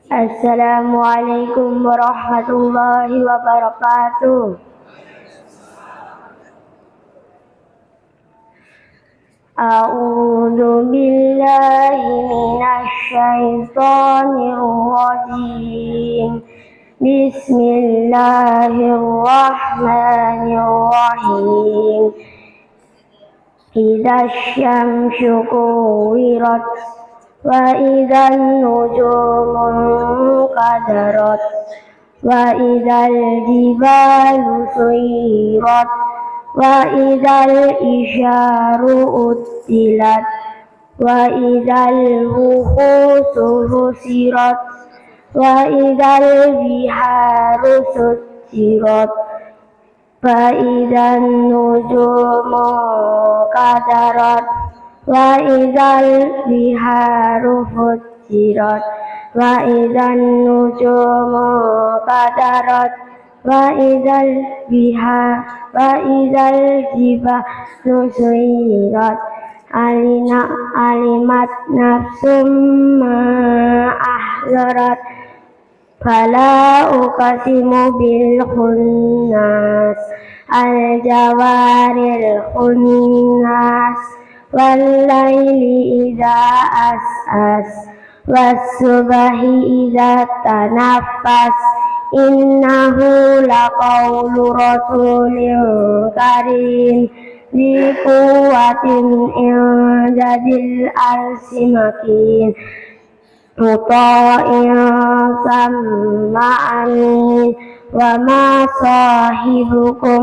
Assalamualaikum warahmatullahi wabarakatuh. A'udzu billahi minasy syaithanir rajim. Bismillahirrahmanirrahim. Idza syamsu kuwirat wa idzan nujumu qadarat wa idzal jibalu suyirat wa idzal isyaru uttilat wa idzal wuhusu husirat wa idzal biharu sujjirat fa idzan nujumu qadarat wa idzal biharu fujirat wa idzan nujumu qadarat wa idzal jibalu suyirat alimat nafsum ma ahdarat fala uqsimu bil khunnas al jawaril khunnas wal laili idza as'as was subhi idza tanaffas innahu laqawlu rasulin karim di quwwatin injadil arsimakin muta'in sama'amin wa ma sahibukum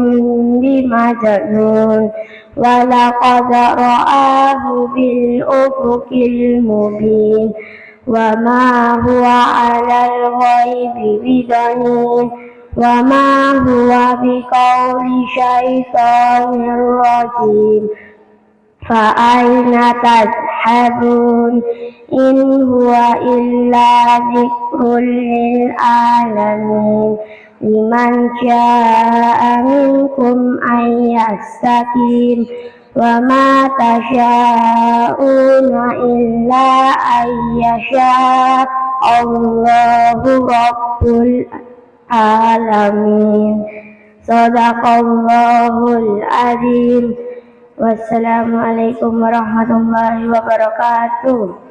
bimajnun wa laqad ra'ahu bil ufuqil mubin wa ma huwa 'alal ghaibi bidanin wa ma huwa biqauli syaitanir rajim fa aina tadhhabun in huwa illa dzikrul lil alamin liman syaa'a minkum ayyastaqim wa ma tasha'una illa ayyasha Allahu rabbul alamin. Shadaqallahul azim. Wassalamualaikum warahmatullahi wabarakatuh.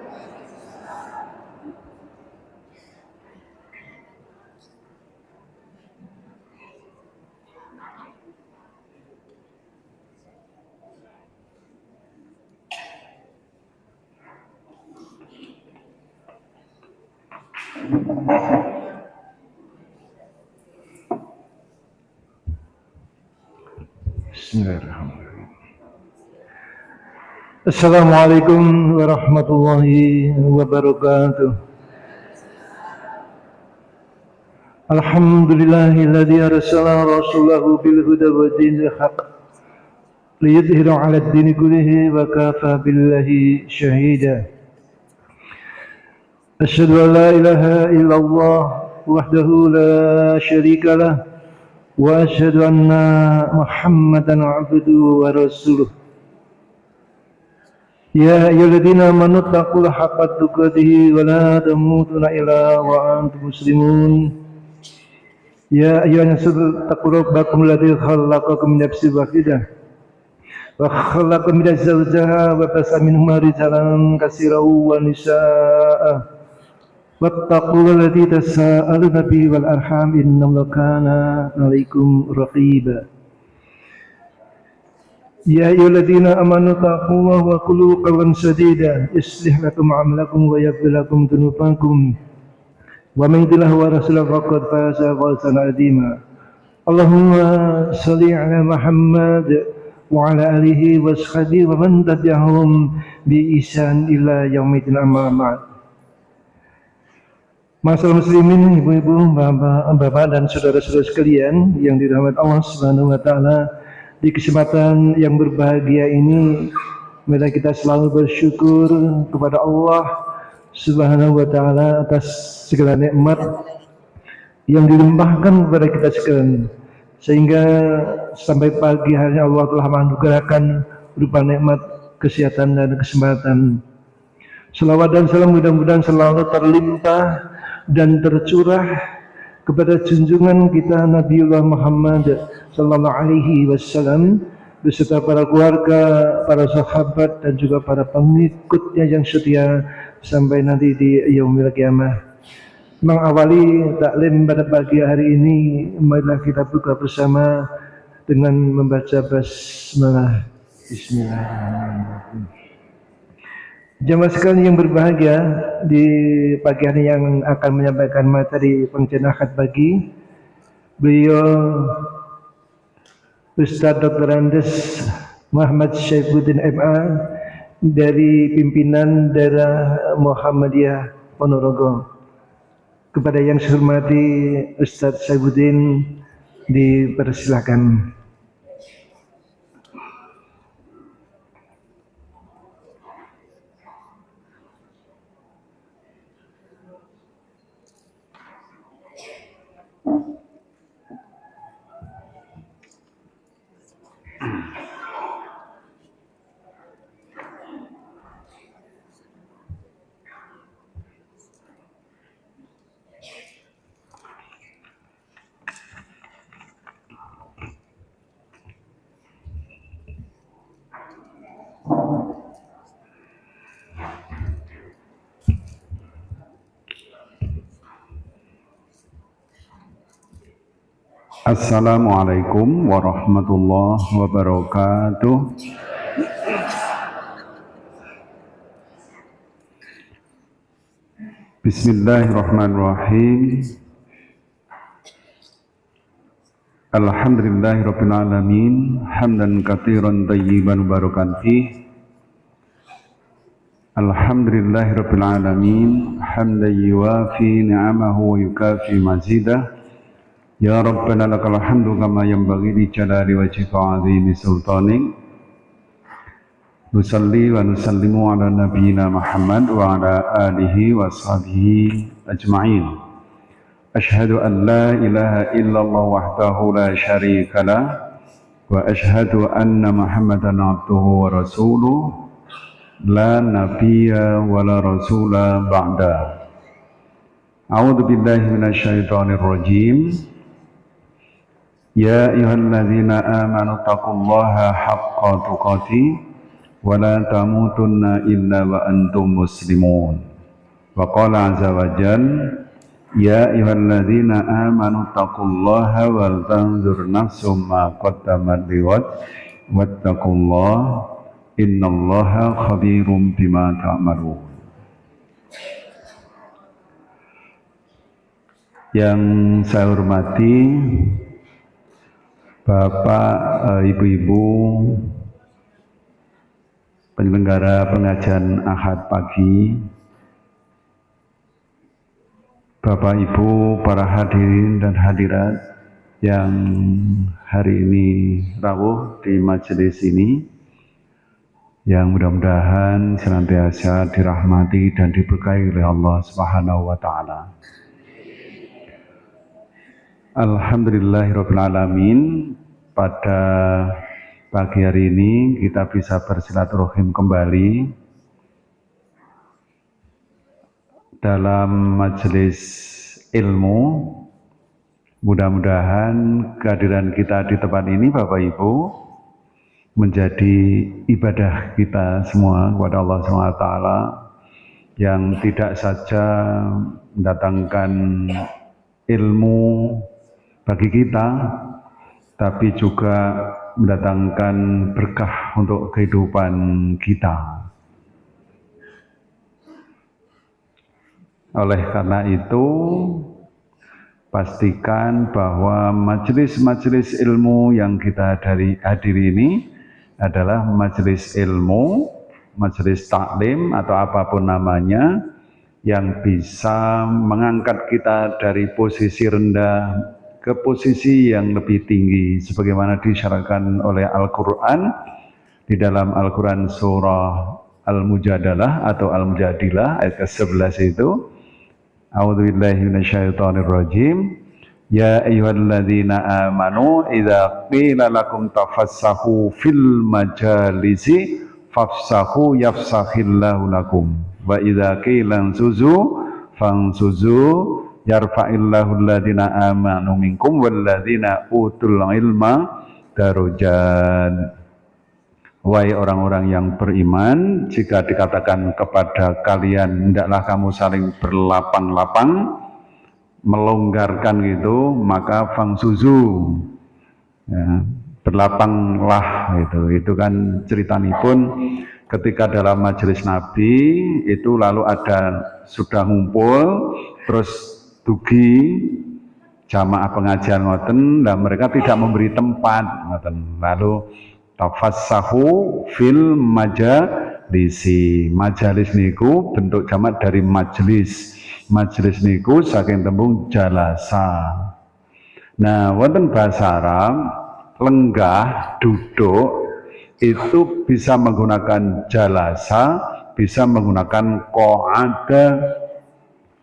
Bismillahirrahmanirrahim. Assalamualaikum warahmatullahi wabarakatuh. Alhamdulillahilladzi arsala rasulahu bil huda wa dinil haqq liyudhhira 'ala ad-dini kullihi wa kafa billahi shahida. Asyhadu an la ilaha illallah wahdahu la syarika lah wa asyhadu anna Muhammadan 'abduhu wa rasuluh. Ya ayyuhalladzina amanu taqullaha haqqa tuqatih wa la tamutunna illa wa antum muslimun. Ya ayyuhan nasu taqu rabbakum alladzi khalaqakum min nafsin wahidah wa khalaqa minha zawjaha wa basa minhuma rijalan katsiran wa nisaa'a wattaqullaha tasaaluna bihi wal arham innallaha kana 'alaikum raqiba. Ya ayyuhalladzina amanu taqullaha wa qulu qawlan sadida yuslih lakum a'malakum wa yaghfir lakum dhunubakum wa man yuti'illah wa rasulahu faqad faza fawzan 'azima. Allahumma shalli 'ala Muhammad wa 'ala alihi wa sahbihi wa man tabi'ahum bi ihsan ila yaumil amma ba'd. Masyaallah muslimin, ibu-ibu, bapak dan saudara-saudara sekalian yang dirahmati Allah Subhanahu wa taala, di kesempatan yang berbahagia ini marilah kita selalu bersyukur kepada Allah Subhanahu wa taala atas segala nikmat yang dilimpahkan kepada kita sekalian, sehingga sampai pagi hari Allah telah menganugerahkan berupa nikmat kesehatan dan kesempatan. Selawat dan salam mudah-mudahan selalu terlimpah dan tercurah kepada junjungan kita Nabiullah Muhammad sallallahu alaihi wasallam beserta para keluarga, para sahabat dan juga para pengikutnya yang setia sampai nanti di yaumil qiyamah. Mengawali taklim pada pagi hari ini, marilah kita buka bersama dengan membaca basmalah. Bismillahirrahmanirrahim. Jamaah sekalian yang berbahagia, di pagi hari yang akan menyampaikan materi pengajian Ahad pagi, beliau Ustaz Dr. Andes Muhammad Syaifuddin MA dari pimpinan daerah Muhammadiyah Ponorogo. Kepada yang saya hormati Ustaz Syaifuddin, dipersilakan. Assalamualaikum warahmatullahi wabarakatuh. Bismillahirrahmanirrahim. Alhamdulillahirabbil alamin, hamdan katsiran thayyiban barakan fih. Alhamdulillahirabbil alamin, hamdan yuwafi ni'amahu wa yukafi mazidah. Ya Rabbana lakal hamdu kama yanbaghi li jalali wajhika wa 'azimi sultanik. Nusalli wa nusallimu ala nabiyyina Muhammad wa ala alihi wa sahbihi ajma'in. Ashhadu an la ilaha illallah wahdahu la syarika lah wa ashhadu anna Muhammadan abduhu wa rasuluh la nabiyya wa la rasula ba'da. A'udzu billahi minasyaitonir rajim. Ya ayyuhalladzina amanu taqullaha haqqa tuqatih wa la tamutunna illa wa antum muslimun. Wa qala azza wa jalla ya ayyuhalladzina amanu taqullaha wal tanzur nafsum ma qaddamat liwad wattaqullaha innallaha khabirum bima ta'malun. Yang saya hormati Bapak, Ibu-ibu penyelenggara pengajian Ahad pagi, Bapak Ibu para hadirin dan hadirat yang hari ini rawuh di majelis ini, yang mudah-mudahan senantiasa dirahmati dan diberkahi oleh Allah Subhanahu wa taala. Alhamdulillahirabbil alamin, pada pagi hari ini kita bisa bersilaturahim kembali dalam majelis ilmu. Mudah-mudahan kehadiran kita di tempat ini Bapak Ibu menjadi ibadah kita semua kepada Allah SWT yang tidak saja mendatangkan ilmu bagi kita, tapi juga mendatangkan berkah untuk kehidupan kita. Oleh karena itu, pastikan bahwa majelis-majelis ilmu yang kita hadiri ini adalah majelis ilmu, majelis taklim atau apapun namanya, yang bisa mengangkat kita dari posisi rendah ke posisi yang lebih tinggi sebagaimana disyaratkan oleh Al-Qur'an di dalam Al-Qur'an surah Al-Mujadalah atau Al-Mujadilah ayat ke-11 itu. A'udzubillahi minasyaitonirrajim. Ya ayyuhalladzina amanu idza qila lakum tafassahu fil majalisi fafsahu yafsahillahu lakum wa idza qila ansuzu fangsuzu yarfa'illahu alladhina amanu minkum walladhina utul ilma darajat. Wahai orang-orang yang beriman, jika dikatakan kepada kalian hendaklah kamu saling berlapang-lapang, melonggarkan gitu, maka fangsuzu, ya, berlapanglah gitu. Itu kan ceritanya pun ketika dalam majelis Nabi itu lalu ada sudah ngumpul, terus dugi jamaah pengajian ngoten, dan mereka tidak memberi tempat ngoten. Lalu tafassahu fil majalisi. Majalis niku bentuk jamak dari majelis. Majelis niku saking tembung jalasa. Nah, wonten bahasa Arab lenggah, duduk itu bisa menggunakan jalasa, bisa menggunakan qa'ada.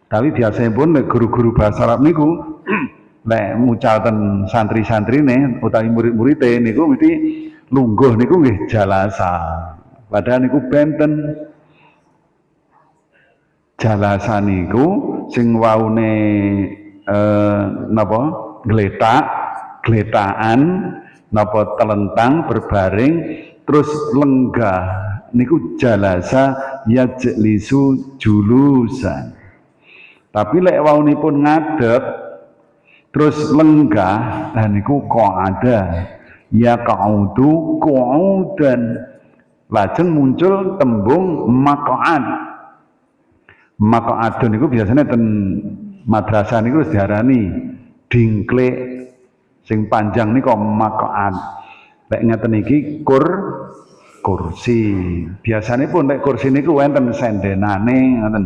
Tapi biasanya pun guru-guru bahasa Arab niku lek mucaten santri-santrine utawi murid-muride niku mesti lungguh niku nggih jalasa. Padahal niku benten. Jalasa niku sing waune napa gletak, gletakan, napa telentang berbaring terus lenggah niku jalasa yajlisu julusan. Tapi lek waunipun ngadeg terus lenggah dan niku qa'ada. Ya qa'udu qu'udan. Lajeng muncul tembung maq'ad. Maq'adun niku biasanya ten madrasah niku wis diarani dingklek sing panjang niku maq'ad. Lek ngeten iki kursi. Biasanya pun lek kursi niku wonten sendenane ngoten.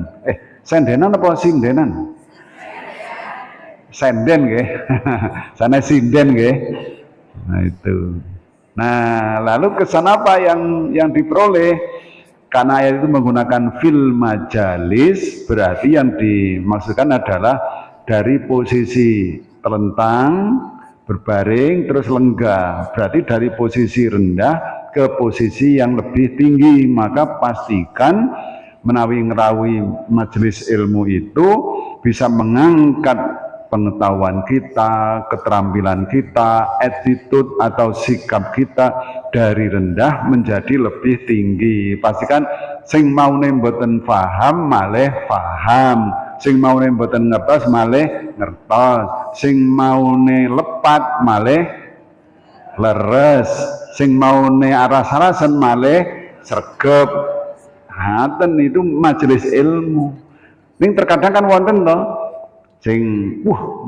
Sendenan apa sindenan? Senden nggih. Sana sinden nggih. Nah itu. Nah, lalu kesan apa yang diperoleh? Karena ayat itu menggunakan fil majalis, berarti yang dimaksudkan adalah dari posisi telentang, berbaring, terus lenggah. Berarti dari posisi rendah ke posisi yang lebih tinggi. Maka pastikan menawi ngerawi majelis ilmu itu bisa mengangkat pengetahuan kita, keterampilan kita, attitude atau sikap kita dari rendah menjadi lebih tinggi. Pastikan sing maune mboten paham malih paham, sing maune mboten ngertos malih ngertos, sing maune lepat malih leres, sing maune aras-arasen malih sregep. Haten itu majelis ilmu. Ning terkadang kan wonten to sing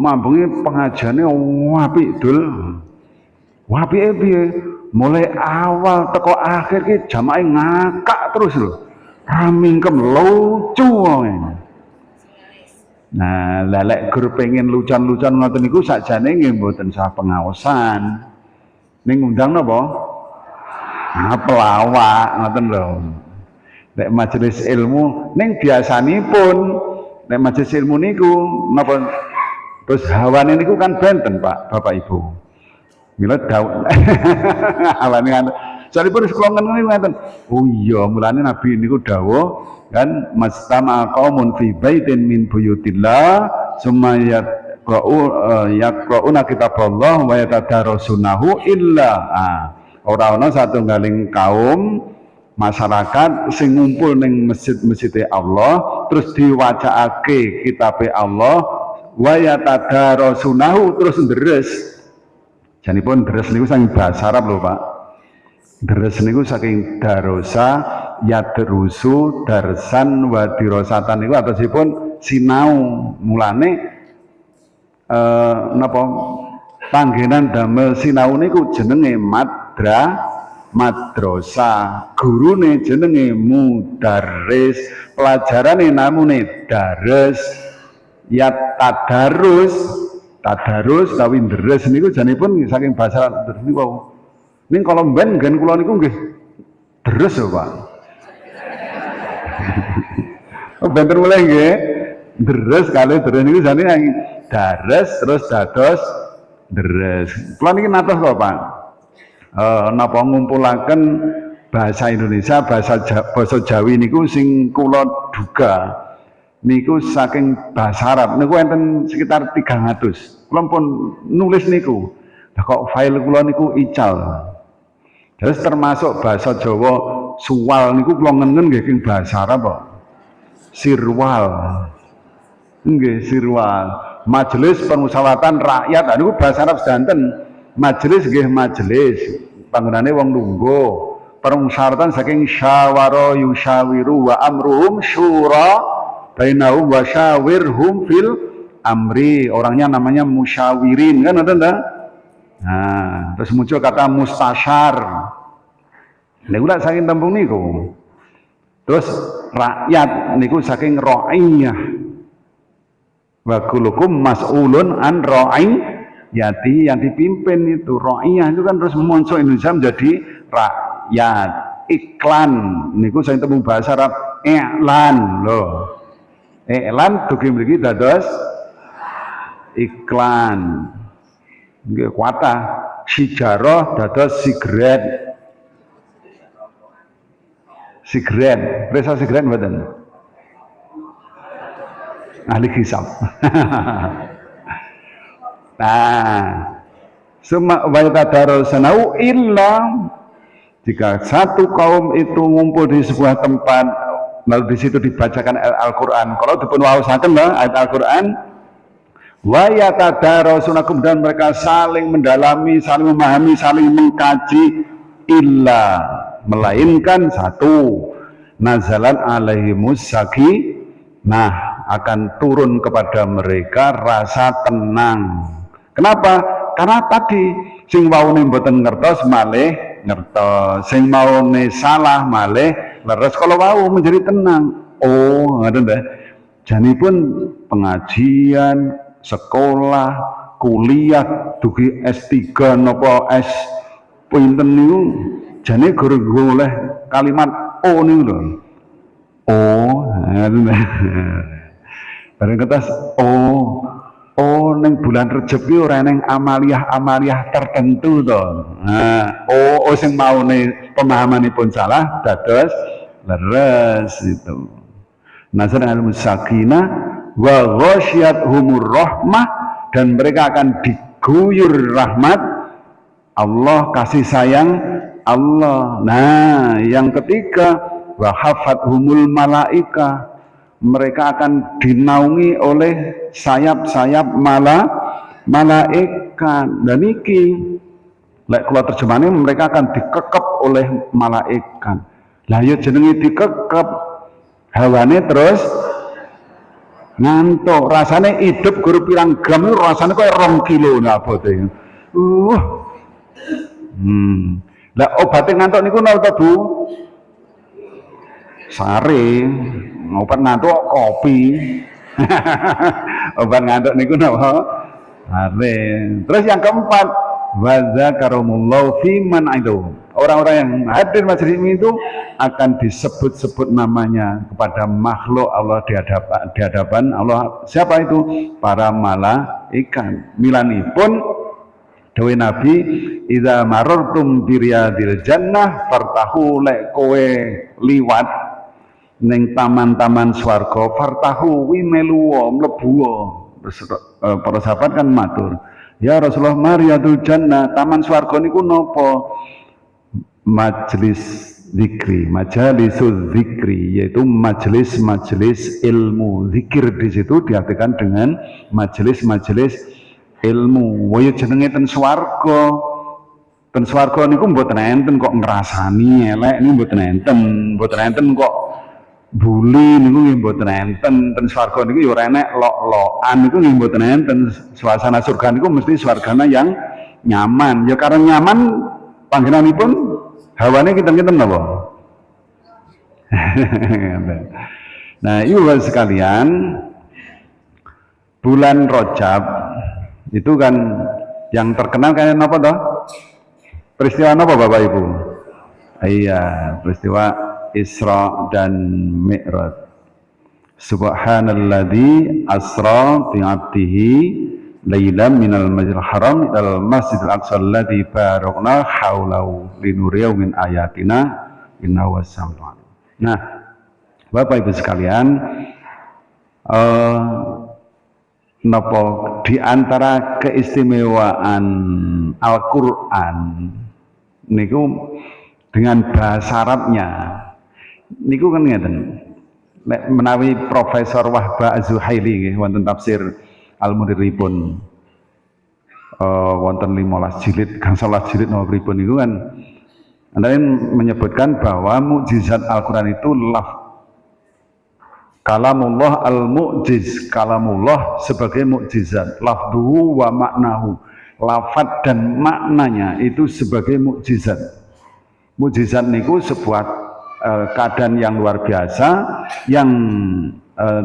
mambengi pengajiane apik dul. Apike piye? Mulai awal teko akhir ki jamaah ngakak terus lho. Ramingkem lucu wong. Nah, lek guru pengen lucan-lucan ngoten niku sakjane nggih mboten sah pengaosan. Ning ngundang napa? Pelawak ngoten lho. Nek majelis ilmu ning biasanipun nek majelis ilmu niku napa terus hawane niku kan benten Pak, Bapak Ibu. Mila daun hawane kan salipun sekolongan niku ngaten. Oh iya, mulane Nabi niku dawuh kan mastama qaumun fi baitin min buyutillah summa yaqra'una kitaballah wa yatadarasunahu illa ora ana satunggaling kaum masyarakat sing ngumpul ning masjid-masjide Allah terus diwacaake kitabe Allah wa yatadarasunahu terus deres. Janipun deres niku saking bahasa Arab lho Pak. Deres niku saking darosa yadrusu darsan wa dirosatan niku atosipun sinau. Mulane napa panggenan damel sinau niku jenenge madrasah, gurune jenenge mudarris, pelajarane namune dares. Ya tadarus tapi deres niku janipun saking bahasa deres niku. Ning kalau mben gen kula niku nggih deres lho Pak. Benten mulai nggih deres kali deres niku jane dares terus dados deres. Kula niki natos lho Pak. Napa ngumpulaken bahasa Indonesia, basa Jawi niku sing kula duga niku saking bahasa Arab niku enten sekitar 300. Kula pun nulis niku. Lah kok file kula niku ical. Terus termasuk bahasa Jawa suwal niku kula ngenen nggih ing bahasa Arab kok. Sirwal. Nggih, sirwal. Majelis Permusyawaratan Rakyat. Niku bahasa Arab sedanten. Majelis nggih majelis. Panggonane wong lungguh. Permusyawaratan saking syawara yusyawiru wa amruhum syura bainahum wa syawirhum fil amri. Orangnya namanya musyawirin kan ada enggak? Nah, terus muncul kata mustasyar. Niku lak saking tembung niku. Terus rakyat niku saking ra'iyah. Wa kullukum mas'ulun an ra'iyati, yang dipimpin itu ra'iyah itu kan terus muncul Indonesia menjadi rakyat. Iklan niku saking tembung bahasa Arab i'lan loh. Iklan dugi mriki dados iklan. Nggih kuwata sijarah dados sigaret. Sigaret, presa sigaret mboten. Ahli hisab. Nah, summa wa yatadarasanu illa jika satu kaum itu ngumpul di sebuah tempat lalu di situ dibacakan Al-Qur'an. Kalau dipun waosaken ayat Al-Qur'an wa yatadarasuna, kemudian mereka saling mendalami, saling memahami, saling mengkaji illa, melainkan satu, nazalan alaihimus sakinah, akan turun kepada mereka rasa tenang. Kenapa? Karena tadi sing waune mboten ngertos malih ngertos, sing maune salah malih leres, kalau wau menjadi tenang. Oh, ngoten ta. Janipun pengajian, sekolah, kuliah, dugi S3 napa S pinten niku jane guru oleh kalimat oh niku lho. Oh, bareng kertas oh neng bulan Rejab ki ora neng amaliah tertentu to. Nah, oh sing maune pemahamanipun salah dados leres itu. Nazar al-sakinah wa ghasyiyatuhumur rahmah, dan mereka akan diguyur rahmat Allah, kasih sayang Allah. Nah, yang ketiga wa hafathumul malaika, mereka akan dinaungi oleh sayap-sayap malaikat. Dan iki lek kula terjemahane mereka akan dikekep oleh malaikat. Lah ya jenenge dikekep, hawane terus ngantuk, rasane hidup guru pirang gram itu rasane koyo 2 kilo abote. Lah obatnya ngantuk niku napa Bu? Sare, obat ngantuk kopi. Obat ngantuk niku napa? Sare. Terus yang keempat, wa dzakarumullahu fi man aidu. Orang-orang yang hadir majelis itu akan disebut-sebut namanya kepada makhluk Allah di hadapan Allah. Siapa itu? Para malaikat. Milanipun dawuh Nabi, idza marartum bi riyadil jannah fartahu, lek kowe liwat ning taman-taman swarga fartahu wi melu mlebu. Para sahabat kan matur, ya Rasulullah, mariyadul jannah, taman swarga niku napa? Majelis zikri, majalisul zikri, yaitu majelis-majelis ilmu. Zikir di situ diartikan dengan majelis-majelis ilmu. Waya jenenge ten swarga. Ten swarga niku mboten enten kok ngrasani elek, niku mboten enten kok buli niku nggih mboten enten. Ten swarga niku ya ora enek lok-lokan niku nggih mboten enten. Suasana surga niku mesti swargana yang nyaman. Ya karena nyaman panggenanipun hawane kinten-kinten napa? Nah, ibu bapak sekalian, bulan Rajab itu kan yang terkenal kayak apa toh? Peristiwa apa Bapak Ibu? Iya, peristiwa Isra dan Mi'raj. Subhanalladzi asra bi 'abdihi lailan minal masjidil haram ilal masjidil aqsa alladzi barakna haulahu linuriyahu min ayatina innahu was-sami'ul alim. Nah, Bapak Ibu sekalian, napa di antara keistimewaan Al-Qur'an niku dengan bahasa Arabnya niku kan ngeten. Nek menawi Profesor Wahbah Az-Zuhaili nggih wonten tafsir Al-Muniripun wonten 15 jilid, gangsal jilid napa pripun niku kan antarain menyebutkan bahwa mukjizat Al-Qur'an itu kalamullah al-mu'jiz, kalamullah sebagai mukjizat, lafduhu wa maknahu, lafad dan maknanya itu sebagai mukjizat. Mukjizat niku sebuah keadaan yang luar biasa yang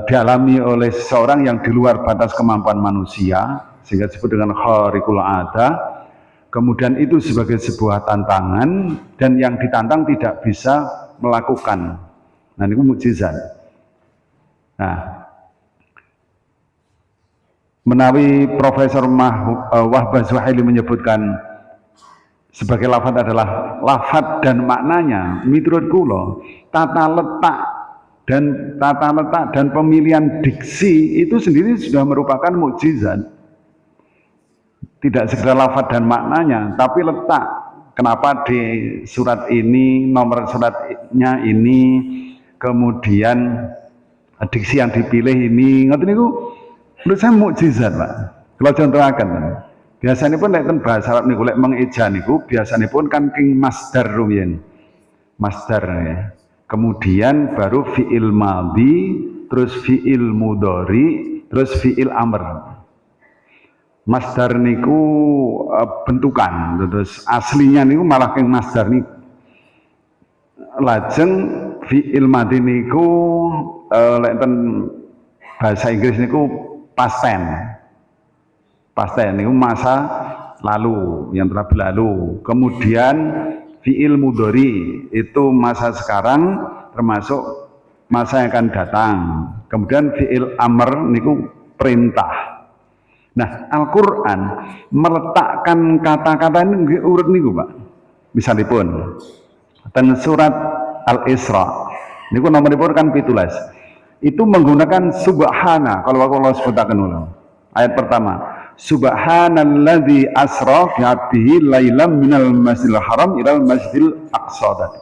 dialami oleh seseorang yang di luar batas kemampuan manusia, sehingga disebut dengan khariqul ada. Kemudian itu sebagai sebuah tantangan dan yang ditantang tidak bisa melakukan. Nah, ini mukjizat. Nah, menawi Profesor Wahbah Zuhaili menyebutkan sebagai lafaz adalah lafaz dan maknanya, menurut kula tata letak dan pemilihan diksi itu sendiri sudah merupakan mukjizat. Tidak sekedar lafaz dan maknanya, tapi letak. Kenapa di surat ini, nomor suratnya ini, kemudian diksi yang dipilih ini, ngoten niku menurut saya mukjizat, Pak. Kalau contohaken, biasanya pun lek bahasa Arab niku lek mengeja niku biasanya pun kan king masdar rumiyin. Masdar ya. Kemudian baru fi'il madhi, terus fi'il mudhari, terus fi'il amr. Masdar niku bentukan, terus aslinya niku malah king masdar niku. Lajeng fi'il madhi niku lek bahasa Inggris niku past tense. Past tense niku masa lalu, yang telah berlalu. Kemudian fi'il mudhari itu masa sekarang termasuk masa yang akan datang. Kemudian fi'il amr niku perintah. Nah, Al-Qur'an meletakkan kata-kata ini urut niku, Pak. Misalipun ten surat Al-Isra niku nomoripun kan 17. Itu menggunakan subhana, kalau Allah sebutaken ulang. Ayat pertama, subhanalladzi asra bi 'abdihi lailam minal masjidil haram ilal masjidil aqsa.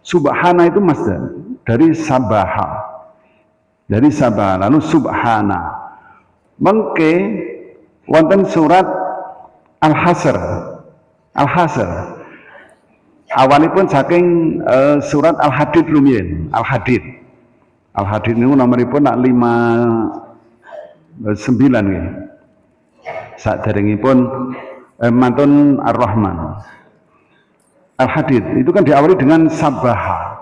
Subhana itu masdar dari sabaha. Dari sabaha lalu subhana. Mengke wonten surat Al-Hasr. Al-Hasr. Awalipun saking surat Al-Hadid rumiyin, Al-Hadid. Al-Hadid niku nomoripun 59 nggih. Saderengipun mantun Ar-Rahman. Al-Hadid itu kan diawali dengan sabaha.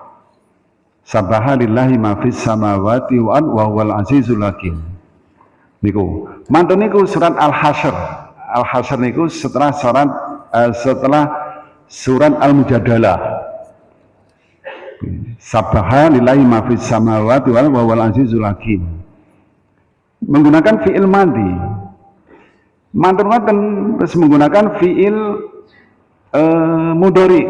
Sabaha lillahi ma fis samawati wa huwal azizul hakim. Niku. Mantun niku surat Al-Hasyr. Al-Hasyr niku setelah surat Al-Mujadalah. Sabaha lillahi ma fis samawati wa huwal azizul hakim. Menggunakan fi'il madhi. Mantun terus menggunakan fi'il mudhari.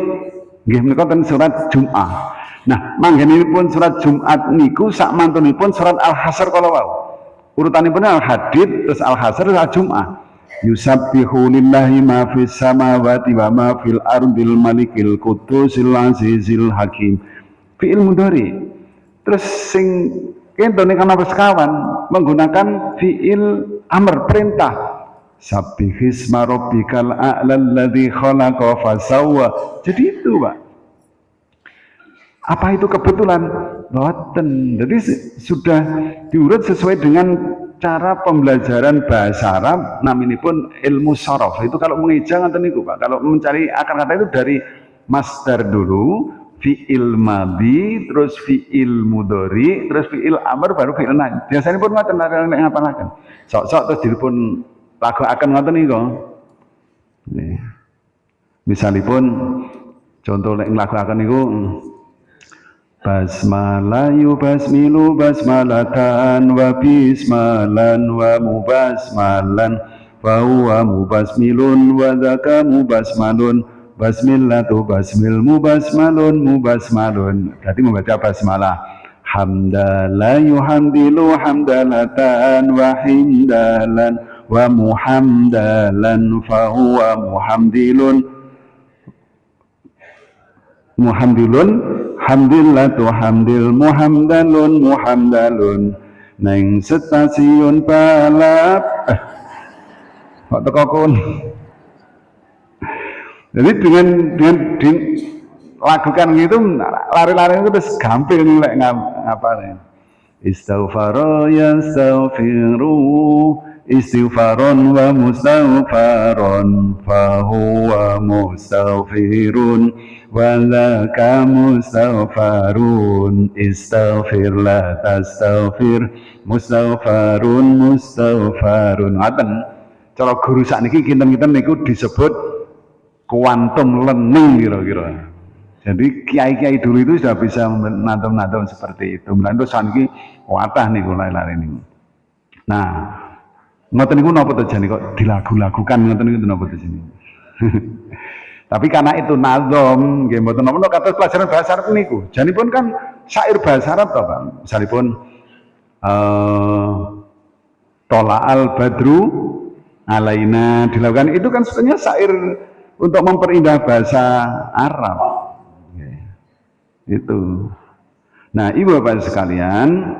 Nggih menika ten surat Jum'ah. Nah, manggenipun surat Jumat niku sak mantunipun surat Al-Hasyr kala wau. Urutanipun Al-Hadid terus Al-Hasyr terus Al-Jum'ah. Yusabbihu lillahi ma fis samawati wa ma fil ardil malikil qudusil azizil hakim. Fi'il mudhari. Terus sing kentone kana sekawan menggunakan fi'il amr perintah. Sabbihisma rabbikal a'la alladzi khalaqa fasawwa. Jadi itu, Pak. Apa itu kebetulan? Boten. Jadi sudah diurut sesuai dengan cara pembelajaran bahasa Arab, naminipun ilmu sharaf. Itu kalau mengeja ngoten niku, Pak. Kalau mencari akar kata itu dari masdar dulu, fi'il madhi, terus fi'il mudhari, terus fi'il amr, baru fi'il nahi. Biasanya pun ngoten nek ngapalaken. Sok-sok terus dipun lagokaken ngoten niku. Misalipun contoh nek nglagokaken niku basmalah yubasmilu basmalatan wa bismalan wa mubasmalan wa huwa mubasmilun wa dzaka mubasmalun basmillatu basmil mubasmalun mubasmalun. Jadi membaca basmalah hamdala yuhamdilu hamdalatan wa hindalan wa muhamdalan fahuwa muhamdilun hamdillatu hamdil muhamdalun neng stasiun balap kok teko kon. Jadi dengan lakukan gitu lari-lari itu terus gampil nilai ngapa istighfaro yastaghfiru istighfaron wa mustaghfaron fahuwa mustaghfirun wa laka mustaghfarun istaghfir la tastaghfir mustaghfarun ngaten cara guru sakniki kinten-kinten niku disebut quantum learning kira-kira. Jadi kiai-kiai dulu itu sudah bisa menantum-nantum seperti itu. Mulane saniki watah niku lari-lari niku. Nah, ngoten niku napa to jane kok dilagu-lagukan ngoten niku napa to jane. Tapi karena itu nazom nggih mboten napa kados pelajaran bahasa Arab niku. Janipun kan syair bahasa Arab to, Pak. Misalipun Tola'al badru alaina dilakukan itu kan sebenarnya syair untuk memperindah bahasa Arab. Itu. Nah, ibu bapak sekalian,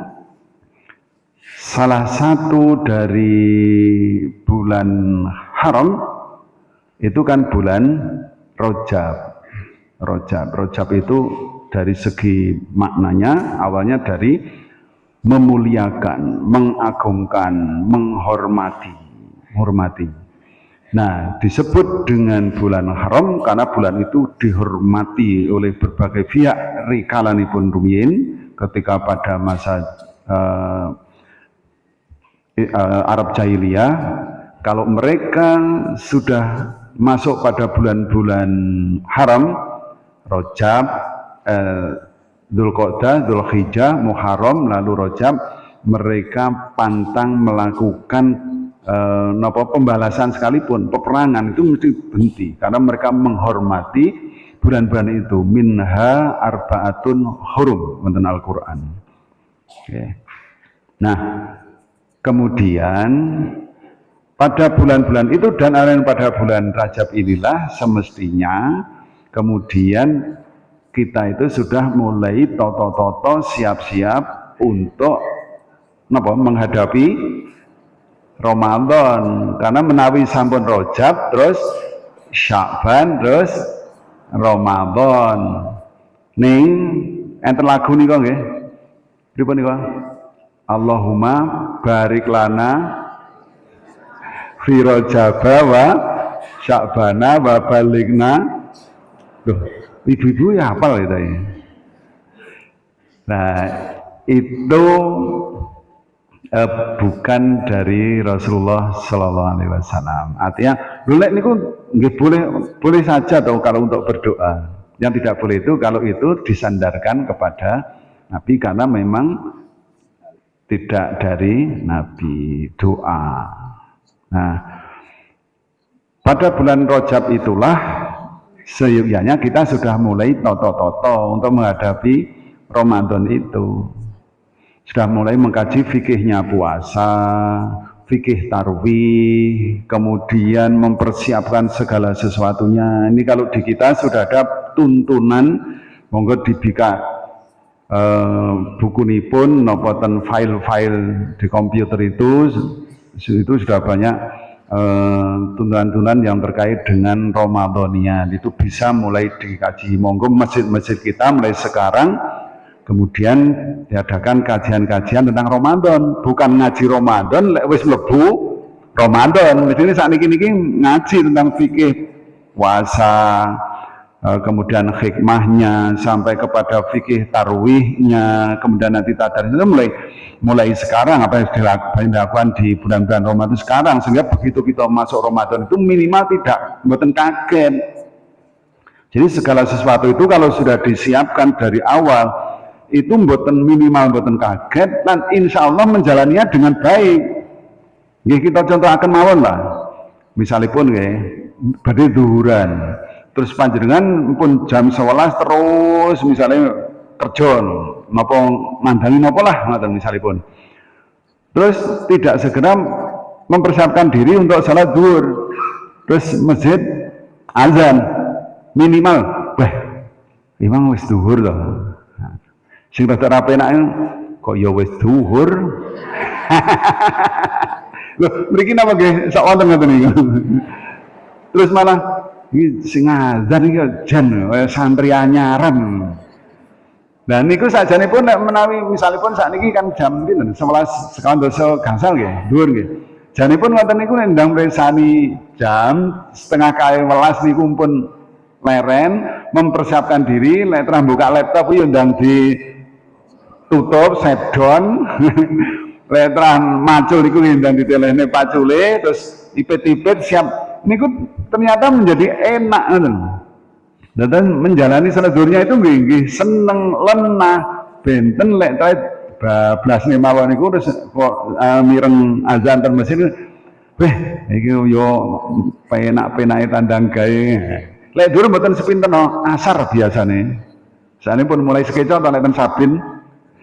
salah satu dari bulan haram itu kan bulan Rajab. Rajab itu dari segi maknanya awalnya dari memuliakan, mengagungkan, menghormati. Nah, disebut dengan bulan haram karena bulan itu dihormati oleh berbagai pihak rikalanipun rumiyin ketika pada masa Arab jahiliyah. Kalau mereka sudah masuk pada bulan-bulan haram, Rajab, Dzulqa'dah, Dzulhijjah, Muharram, lalu Rajab, mereka pantang melakukan pembalasan sekalipun, peperangan itu mesti berhenti karena mereka menghormati bulan-bulan itu. Minha arba'atun hurum wonten Al-Qur'an. Okay. Nah, kemudian pada bulan-bulan itu dan pada bulan Rajab inilah semestinya kemudian kita itu sudah mulai toto-toto siap-siap untuk menghadapi Ramadan, karena menawi sampun Rajab terus Sya'ban terus Ramadan. Ning enten lagu nika nggih. Pripun nika? Allahumma barik lana fi Rajab wa Sya'bana wa balighna. Loh, ibu-ibu ya hafal itu ya. Nah, itu bukan dari Rasulullah Sallallahu Alaihi Wasallam. Artinya, boleh niku nggih boleh saja dong kalau untuk berdoa. Yang tidak boleh itu kalau itu disandarkan kepada Nabi karena memang tidak dari Nabi doa. Nah, pada bulan Rajab itulah seyogyanya kita sudah mulai toto-toto untuk menghadapi Ramadan itu. Sudah mulai mengkaji fikihnya puasa, fikih tarwih, kemudian mempersiapkan segala sesuatunya. Ini kalau di kita sudah ada tuntunan, monggo dibika bukunipun, nopoten file-file di komputer itu sudah banyak tuntunan-tuntunan yang terkait dengan Ramadhanian. Itu bisa mulai dikaji. Monggo masjid-masjid kita mulai sekarang kemudian diadakan kajian-kajian tentang Ramadan, bukan ngaji Ramadan lek wis mlebu Ramadan. Jadi saat niki ngaji tentang fikih puasa, kemudian hikmahnya sampai kepada fikih tarwihnya, kemudian nanti tadarus itu mulai sekarang apa yang dilakukan di bulan-bulan Ramadan sekarang, sehingga begitu kita masuk Ramadan itu minimal tidak mboten kaget. Jadi segala sesuatu itu kalau sudah disiapkan dari awal itu minimal mboten kaget dan insya Allah menjalaninya dengan baik. Ya, kita contoh akan mawon lah. Misalipun ya, badhe zuhuran, terus panjenengan pun jam 11 terus misalnya kerja napa mandangi napa lah ngoten misalipun. Terus tidak segera mempersiapkan diri untuk salat zuhur. Terus masjid azan minimal, wah, memang wis zuhur loh. Sing rada rapenak kok ya wis zuhur. Loh, mriki napa nggih sak wonten ngoten niku. Terus malah iki sing azan iki jan santri anyaran. Nah niku sajanipun nek menawi misalipun sakniki kan jam pinten 11 sekawan dosa gangsal nggih, dhuwur nggih. Janipun ngoten niku ndang presani jam setengah kali 11 niku pun leren mempersiapkan diri, lek terang buka laptop yo ndang ditutup set down. Lek terang macul niku ndang ditelehne pacule terus ipet-ipet siap niku ternyata menjadi enak ngoten. Dan menjalani salat zuhurnya itu nggih seneng lenah benten lek bablas nih mawon niku terus mireng azan ten masjid weh iki yo penak-penake tandang gawe lek dhuwur mboten sepinten asar biasane sanipun mulai sekeco ta lek ten sabin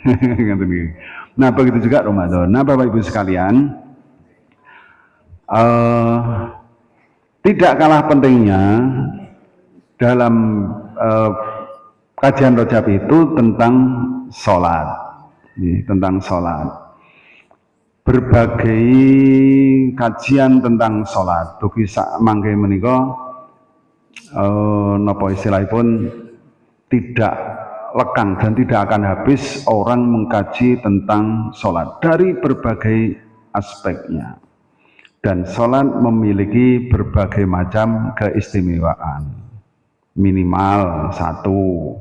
ngoten iki. Nah begitu juga Ramadan. Nah Bapak Ibu sekalian tidak kalah pentingnya dalam kajian Rajab itu tentang sholat, tentang sholat. Berbagai kajian tentang sholat. Dugi sak mangke menika napa istilahipun tidak lekang dan tidak akan habis orang mengkaji tentang sholat dari berbagai aspeknya. Dan sholat memiliki berbagai macam keistimewaan. Minimal satu,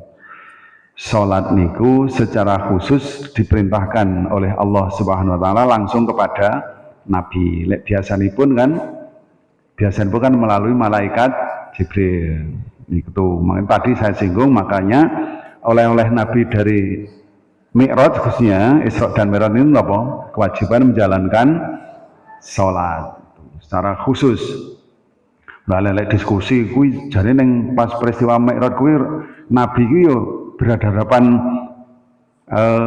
sholat niku secara khusus diperintahkan oleh Allah Subhanahu wa taala langsung kepada Nabi. Lek biasanipun kan melalui malaikat Jibril. Niku tadi saya singgung, makanya oleh-oleh Nabi dari Mi'raj khususnya Isra dan Mi'raj ini apa? Kewajiban menjalankan sholat secara khusus. Lah lek diskusi kuwi jane ning pas peristiwa Mi'raj kuwi Nabi kuwi yo berhadapan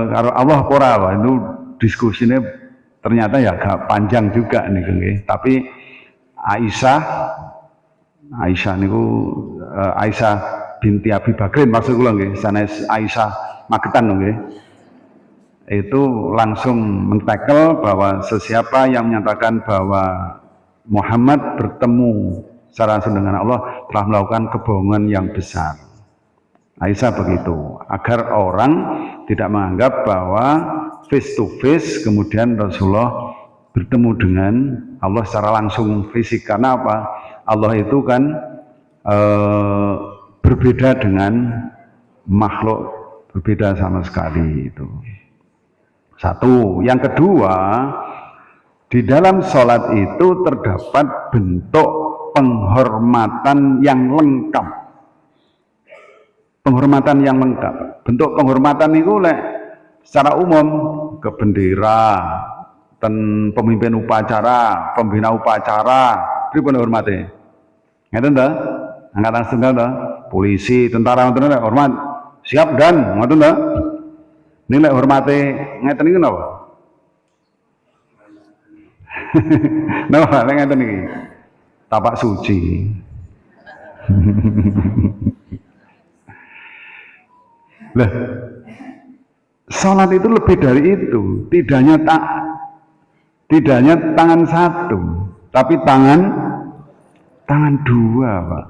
karo Allah ora wae. Itu diskusine ternyata ya agak panjang juga niku nggih. Tapi Aisyah niku Aisyah binti Abi Bakrin maksud kula nggih, sanes Aisyah Magetan nggih. Itu langsung mentekel bahwa sesiapa yang menyatakan bahwa Muhammad bertemu secara langsung dengan Allah telah melakukan kebohongan yang besar. Aisyah begitu, agar orang tidak menganggap bahwa face to face kemudian Rasulullah bertemu dengan Allah secara langsung fisik. Karena apa? Allah itu kan berbeda dengan makhluk, berbeda sama sekali itu. Satu, yang kedua, di dalam sholat itu terdapat bentuk penghormatan yang lengkap. Penghormatan yang lengkap. Bentuk penghormatan itu secara umum ke bendera, dan pemimpin upacara, pembina upacara, pripun hormati. Ngeten ta? Angkatan Tunggal ta? Polisi, tentara ngoten hormat. Siap dan ngoten ta? Ning lek hormati ngeten niku napa? Napa lek ngeten iki? Tapak suci. Lah, sholat itu lebih dari itu. Tidak hanya tangan satu, tapi tangan dua, Pak.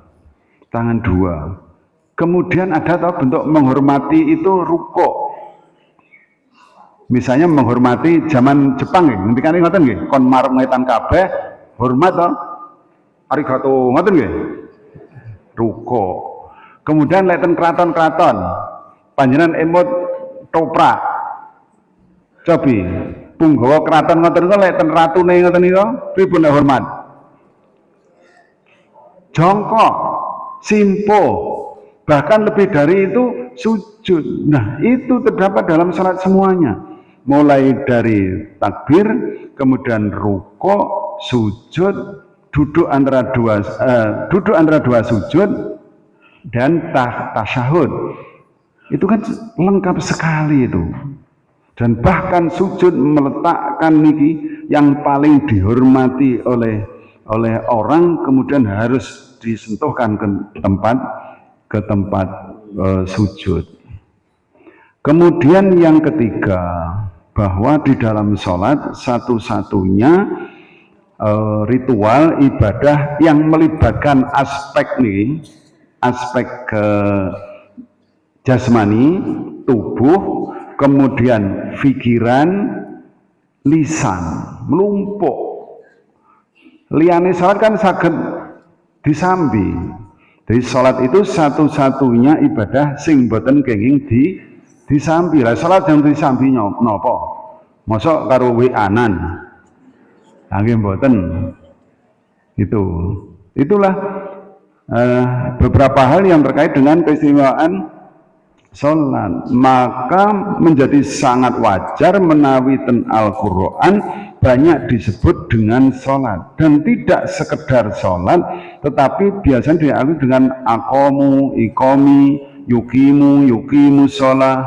Tangan dua. Kemudian ada bentuk menghormati itu ruko. Misalnya menghormati zaman Jepang nggih, ngendikane ngoten nggih, kon marep ngaitan kabeh, hormat to. Arigato, ngoten nggih. Ruko. Kemudian lek ten kraton-kraton, panjenengan emot toprak. Cobi, punggawa kraton ngoten niku lek ten ratune ngoten niku pripun nek hormat? Jongkok, simpo, bahkan lebih dari itu sujud. Nah, itu terdapat dalam salat semuanya. Mulai dari takbir, kemudian ruko, sujud, duduk antara dua sujud, dan tasyahud. Itu kan lengkap sekali itu. Dan bahkan sujud meletakkan niki yang paling dihormati oleh orang, kemudian harus disentuhkan ke tempat sujud. Kemudian yang ketiga, bahwa di dalam sholat satu-satunya ritual ibadah yang melibatkan aspek jasmani, tubuh, kemudian pikiran, lisan, melumpuk. Liyane salat kan saged disambi. Jadi salat itu satu-satunya ibadah sing boten kenging disambi. Lah salat yang disambi napa? Mosok karo wi'anan. Nggih mboten. Itulah beberapa hal yang terkait dengan keistimewaan sholat. Maka menjadi sangat wajar menawi ten Al-Quran banyak disebut dengan sholat, dan tidak sekedar sholat tetapi biasanya diakui dengan aqamu, iqami, yuqimu sholat,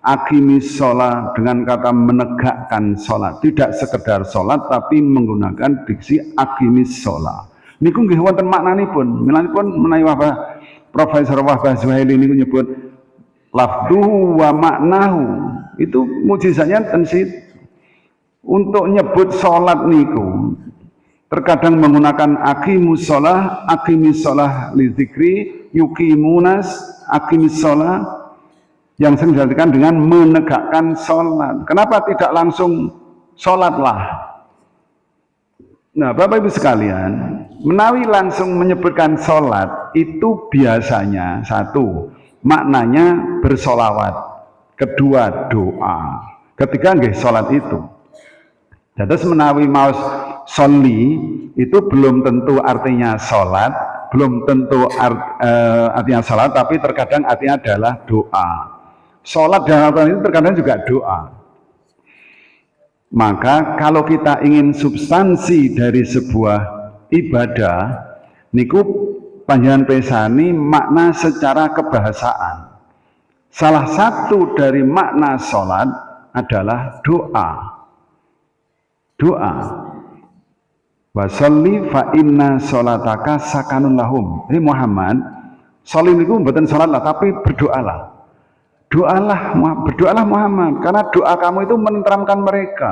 akimis sholat, dengan kata menegakkan sholat. Tidak sekedar sholat tapi menggunakan diksi akimis sholat. Niku nggih wonten maknanipun. Milanipun menawi Profesor Wahbah Zuhaili niku nyebut lafduhu wa maknahu. Itu mujizatnya tensit. Untuk nyebut sholat niku terkadang menggunakan akimus sholah, akimis sholah li dzikri, yuqimunas, akimis sholah, yang sering diartikan dengan menegakkan sholat. Kenapa tidak langsung sholatlah? Nah, Bapak Ibu sekalian, menawi langsung menyebutkan sholat itu biasanya satu, maknanya bersolawat, kedua doa, ketiga nggih sholat itu. Terus menawi maus sholli itu belum tentu artinya sholat, belum tentu artinya sholat, tapi terkadang artinya adalah doa. Sholat dalam Al-Quran itu terkadang juga doa. Maka kalau kita ingin substansi dari sebuah ibadah, niku panjenengan pesani makna secara kebahasaan. Salah satu dari makna sholat adalah doa. Doa. Wasolli fa inna sholataka sakanun lahum. Ini Muhammad, sholli niku mboten sholat lah, tapi berdoalah. Berdoalah Muhammad, karena doa kamu itu menenteramkan mereka,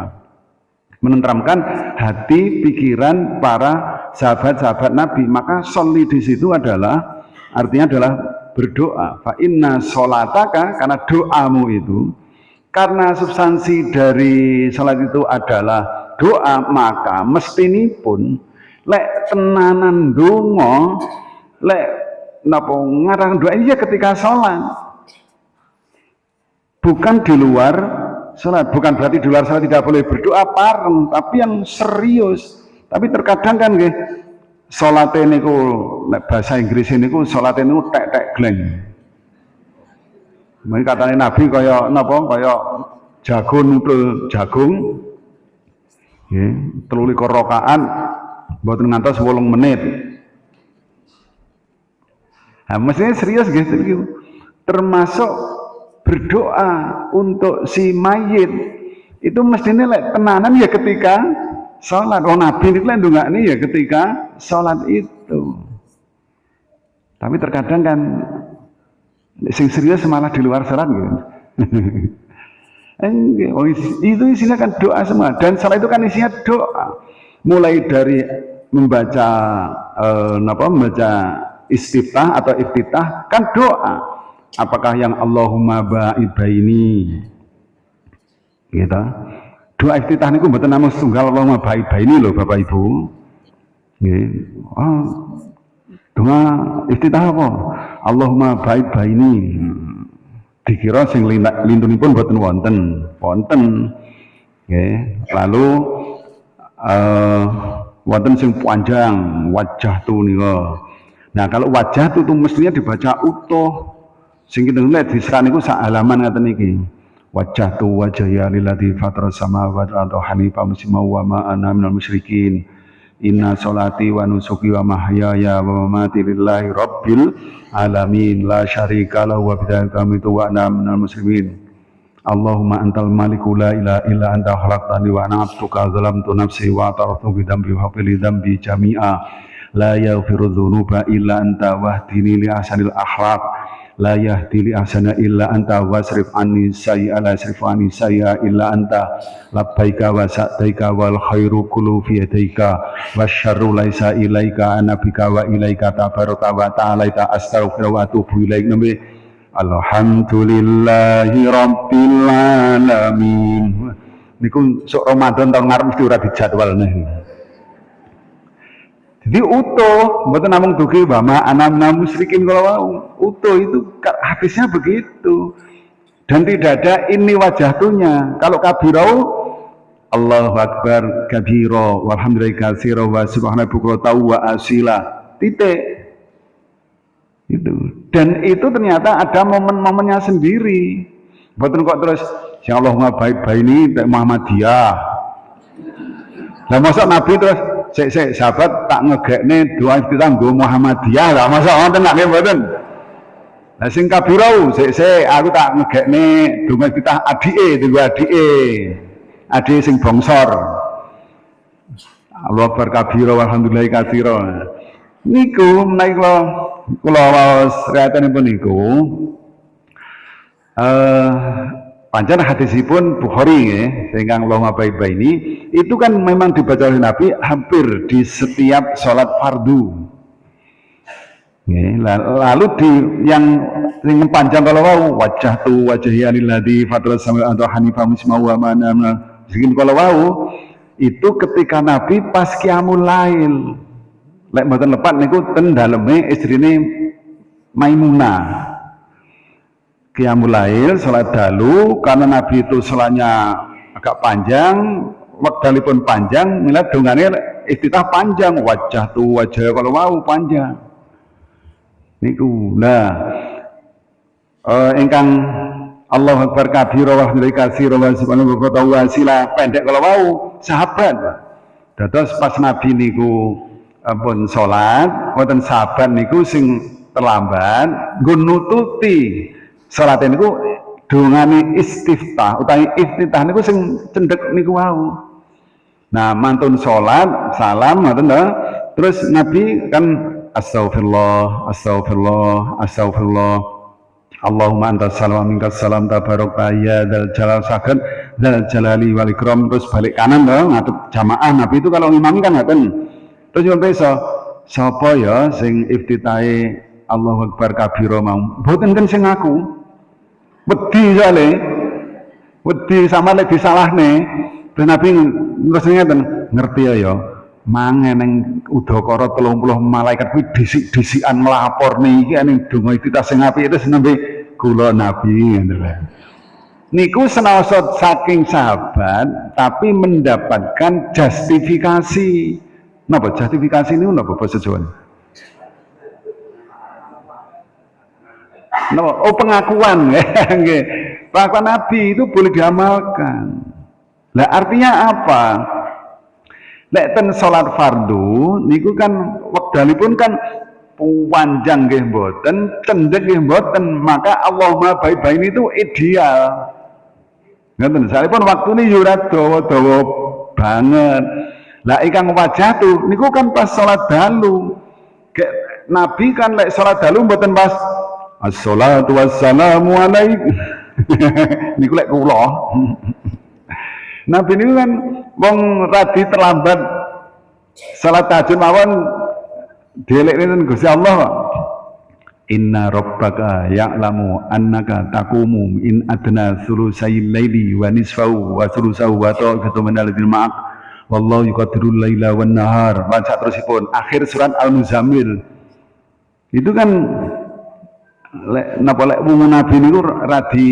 menenteramkan hati, pikiran para sahabat-sahabat Nabi. Maka sholli di situ adalah artinya adalah berdoa. Fa inna sholataka, karena doamu itu, karena substansi dari sholat itu adalah doa, maka mestinipun lek tenanan donga, lek napa ngarang doa iya ketika sholat, bukan di luar sholat. Bukan berarti di luar sholat tidak boleh berdoa pareng, tapi yang serius. Tapi terkadang kan nggih sholatnya niku bahasa Inggris niku sholatnya niku tek-tek gleng. Mungkin katanya Nabi kaya napa, kaya jagung nutul jagung. Nggih, 23 rakaat mboten ngantos 8 menit. Nah, mestinya serius nggih iki. Termasuk berdoa untuk si mayit itu mestinya lek tenanan ya ketika sholat. Oh, Nabi itu lek ndongakne ya ketika sholat itu. Tapi terkadang kan sing serius malah di luar sholat gitu. Itu isinya kan doa semua, dan salat itu kan isinya doa, mulai dari membaca membaca istiftah atau iftitah kan doa. Apakah yang Allahumma ba'id baini gitu. Doa iftitah niku mboten namung setunggal Allahumma ba'id baini lho Bapak Ibu. Nggih. Doa iftitah apa? Allahumma ba'id baini. Dikira sing lintunipun boten wonten nggih. Lalu wonten sing panjang wajah tu nika. Nah, kalau wajah itu mestinya dibaca utuh. Sing kinten nek diserat niku sak halaman ngaten iki. Wajah tu wajaya lilladzi fatara samawati wal arda hanifan musliman wa ma ana minal musyrikin. Inna sholati wa nusuki wa mahyaya wa mamati lillahi rabbil alamin la syarika lahu wa bidzalika umirtu wa ana minal muslimin. Allahumma antal maliku la ilaha illa anta khalaqtani wa ana abduka zalamtu nafsi wa atartu bi dambi wa fili dambi jami'a la yaghfiru dzunuba illa anta wahdini li ahsanil akhlaq la yahdi li ahsana illa anta wasrif anni sayyi'a la yasrif anni sayyi'a illa anta labbaika wa sa'daika wal khairu kullu fi yadaika wasyarru laisa ilaika ana bika wa ilaika tabaraka wa ta'alaita astaghfiruka wa atubu ilaik. Nabi alhamdulillahi rabbil alamin. Niku sok Ramadan tahun ngarep mesti ora dijadwalne. Jadi utuh, mboten namung dugi wa ma ana minal musyrikin kalau wau. Utuh itu hadisnya begitu. Dan tidak ada ini wajahtunya. Kalau kabirau Allahu akbar kabira walhamdulillahi katsira wa subhanallahi bukratan wa asila. Titik. Itu. Dan itu ternyata ada momen-momennya sendiri. Mboten kok terus ya Allahumma baik ini Muhammadiyah. Lah masa Nabi terus sik sahabat tak ngegekne doa iftitah nggo Muhammadiyah lah masa wonten nggih mboten. Lah sing kabirau sik aku tak ngegekne doa iftitah adike sing bongsor. Allah akbar kabira walhamdulillahi katsira. Niku menawi kula waos riyatanipun niku pancen hadisipun Bukhari nggih ingkang Allahumma baik ini itu kan memang dibaca oleh Nabi hampir di setiap sholat fardu. Lalu di yang panjang kalau wau wajah tu wajhiya lilladzi fatara samawati wa hanifah musliman wa mana segini kalau wau itu ketika Nabi pas qiyamul lail. Lek mboten lepat niku ten daleme istrine Maimunah. Qiyamul lail, salat dalu, karena Nabi itu salatnya agak panjang, wektalipun panjang, mila dongane iftitah panjang, wajah tu wajah kalau mau panjang. Niku. Nah, ingkang Allahu akbar kabira wa hamdulillah katsira wa subhanallahi wa ta'ala pendek kalau mau sahabat. Dados pas Nabi niku pun salat, wonten sahabat niku sing terlambat nggo nututi salat niku dongane istiftah utawi iftitah niku sing cendhek niku wau. Nah, mantun salat, salam ngoten to. Terus Nabi kan astagfirullah, astagfirullah, astagfirullah. Allahumma antas salam wa minkas salam tabaraka ya dzal jalal saged dzal jalali wal ikram. Terus balik kanan to ngadep jamaah. Nabi itu kalau ngimami kan ngoten. Terus yo iso sapa ya sing iftitahe Allahu akbar kabira mau. Mboten kan sing aku. Wedi sale. Wedi sama lek disalahne. Terus Nabi terus ngeten, ngerti ya mangen ning udakara 30 malaikat kuwi disik-disikan mlaporne iki ning donga iftitah sing apik terus nembe kula Nabi ngoten. Niku senaosa saking sahabat tapi mendapatkan justifikasi. Napa justifikasi ini napa bahasa Jawa? Napa? Oh, pengakuan nggih. Pengakuan Nabi itu boleh diamalkan. Lah artinya apa? Lek ten salat fardu niku kan wekdalipun kan panjang nggih mboten, cendhek nggih mboten, maka Allahumma baik-baik itu ideal. Ngoten, salipun waktune yo ora dawa-dawa banget. Lah ingkang wajah tuh niku kan pas salat dalu. Nabi kan lek salat dalu mboten pas assalatu wassalamu alaikum. Niku lek kula. Nabi niku kan wong radi terlambat salat tahajud mawon dielekne Gusti Allah. Inna rabbaka ya'lamu annaka taqumu in adna sulusayil laili wa nisfahu wa sulusahu wa ta'atu min alladhina ma'ak wallahu yuqaddirul laila wan nahar. Baca terusipun akhir surat Al-Muzammil. Itu kan napa lek wong Nabi niku radi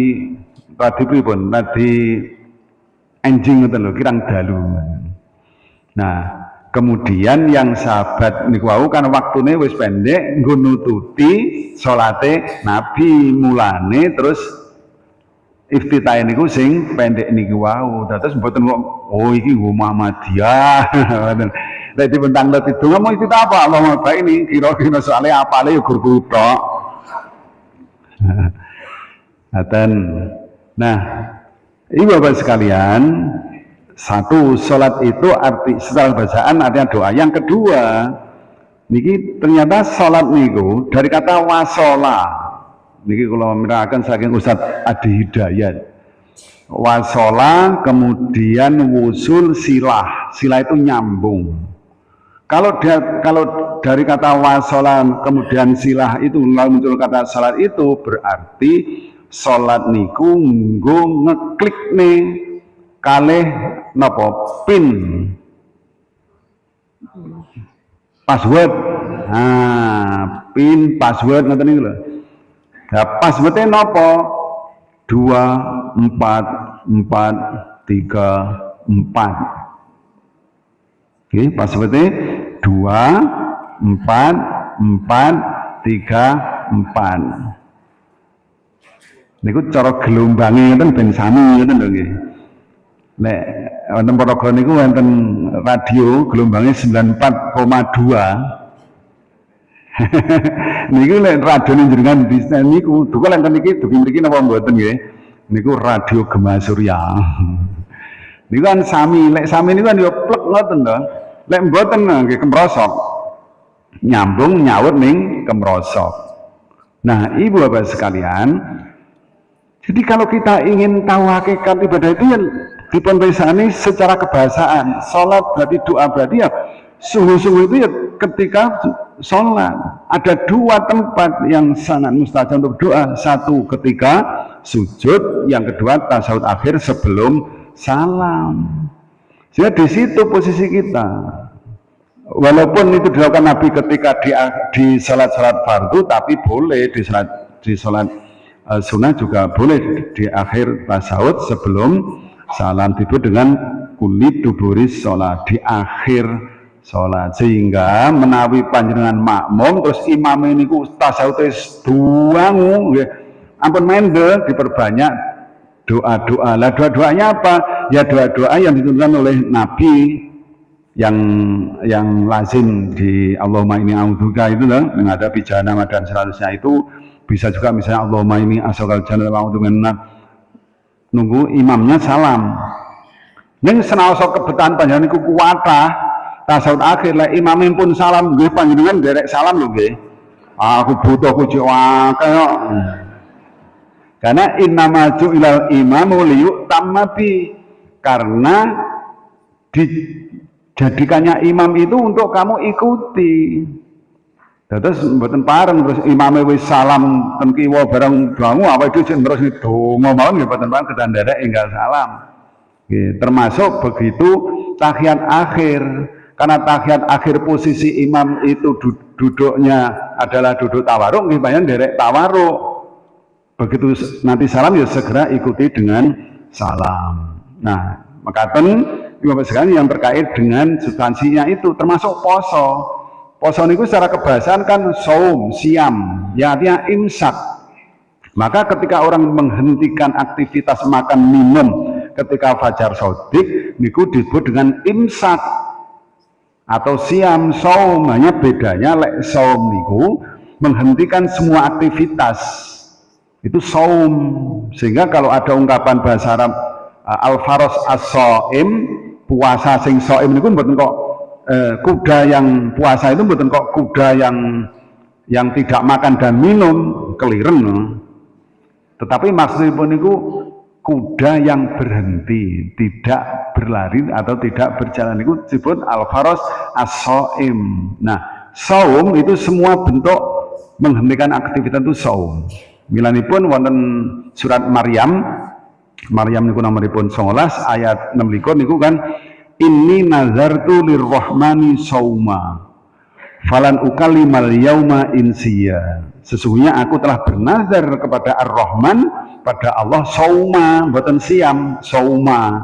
pripun? Radi enjing ngoten lho, kirang dalu. Nah, kemudian yang sahabat niku wau kan waktune wis pendek nggo nututi salate Nabi mulane terus iftitah niku sing pendek niku wau. Terus mboten kok oh iki nggo Muhammadiyah. Lek dibentang leti donga mau itu apa? Allahumma baik ini kira-kira soalnya apale ya guru tok. Nah, ibu bapak sekalian, satu, sholat itu arti secara bacaan artinya doa. Yang kedua, niki ternyata sholat niku dari kata wasola. Niki kalau merasakan saking Ustadz Adi Hidayat. Wasola kemudian wusul silah. Silah itu nyambung. Kalau dari kata wasola kemudian silah itu lalu muncul kata sholat itu berarti sholat niku nggo ngeklik nih kalih napa pin password. Pin password ngoten niku lho. Nah, password-e napa? 2 4 4 3 4. Oke, password-e 2 4 4 3 4. Niku cara gelombange ngoten ben sami ngoten lho nggih. Nek wonten paraga niku wonten radio gelombangnya 94,2. Niku lek radio njenengan bisnis niku duka lek niki dugi mriki napa mboten nggih. Niku radio Gema Surya. Niku kan sami, lek sami niku kan yo plek ngoten to. Lek mboten nggih kemrosok. Nyambung nyawut ning kemrosok. Nah, Ibu Bapak sekalian, jadi kalau kita ingin tahu hakikat ibadah itu yang dipenbesani secara kebahasaan, sholat berarti doa berarti ya sungguh-sungguh itu ya ketika sholat. Ada dua tempat yang sangat mustajab untuk doa. Satu ketika sujud, yang kedua tasyahud akhir sebelum salam. Jadi di situ posisi kita. Walaupun itu dilakukan Nabi ketika di salat-salat fardu, tapi boleh di salat sunnah juga boleh di akhir tasyahud sebelum salam itu dengan kulit duburis sholat di akhir sholat, sehingga menawi panjenengan makmum terus imam ini ku tasyahud duangu ampun mendel diperbanyak doa-doa. Lah doa-doanya apa? Ya doa-doa yang ditunjukkan oleh Nabi yang lazim di Allahumma inni a'udzubika itu loh, menghadapi jahannam dan selanjutnya itu. Bisa juga misalnya Allahumma inni as'alukal jannata wa a'udzu minan nar. Nunggu imamnya salam. Ning senaosa kebetulan panjenengan niku kuwatah tasyahud akhir lek imame pun salam nggih panjenengan derek salam lho nggih. Aku butuh kuci akeh kok. Karena innama ju'ilal imamu liyutamma bi. Karena dijadikannya imam itu untuk kamu ikuti. Terus mboten pareng terus imame wis salam ten kiwa bareng bangu apa itu sing terus donga mawon nggih mboten pareng kedan derek enggal salam. Nggih, termasuk begitu tahiyat akhir. Karena tahiyat akhir posisi imam itu duduknya adalah duduk tawaruk, nggih panjenengan derek tawaruk. Begitu nanti salam ya segera ikuti dengan salam. Nah, makaten Bapak sekalian yang terkait dengan substansinya itu termasuk poso. Poso niku secara kebahasaan kan saum, siam, ya artinya imsak. Maka ketika orang menghentikan aktivitas makan minum ketika fajar shadiq niku disebut dengan imsak atau siam, saum. Hanya bedanya lek saum niku menghentikan semua aktivitas. Itu saum. Sehingga kalau ada ungkapan bahasa Arab al-faros as-shaim, puasa sing shaim niku mboten kok kuda yang puasa itu mboten kok kuda yang tidak makan dan minum keliren. Tetapi maksudipun niku kuda yang berhenti, tidak berlari atau tidak berjalan niku disebut al-faros as-shaim. Nah, saum itu semua bentuk menghentikan aktivitas itu saum. Milanipun wonten surat Maryam niku nomoripun 19 ayat 6 niku kan inni nazartu lirrahmani sauma falan ukalimal yauma insiya. Sesungguhnya aku telah bernazar kepada Ar-Rahman, pada Allah sauma, mboten siam, sauma,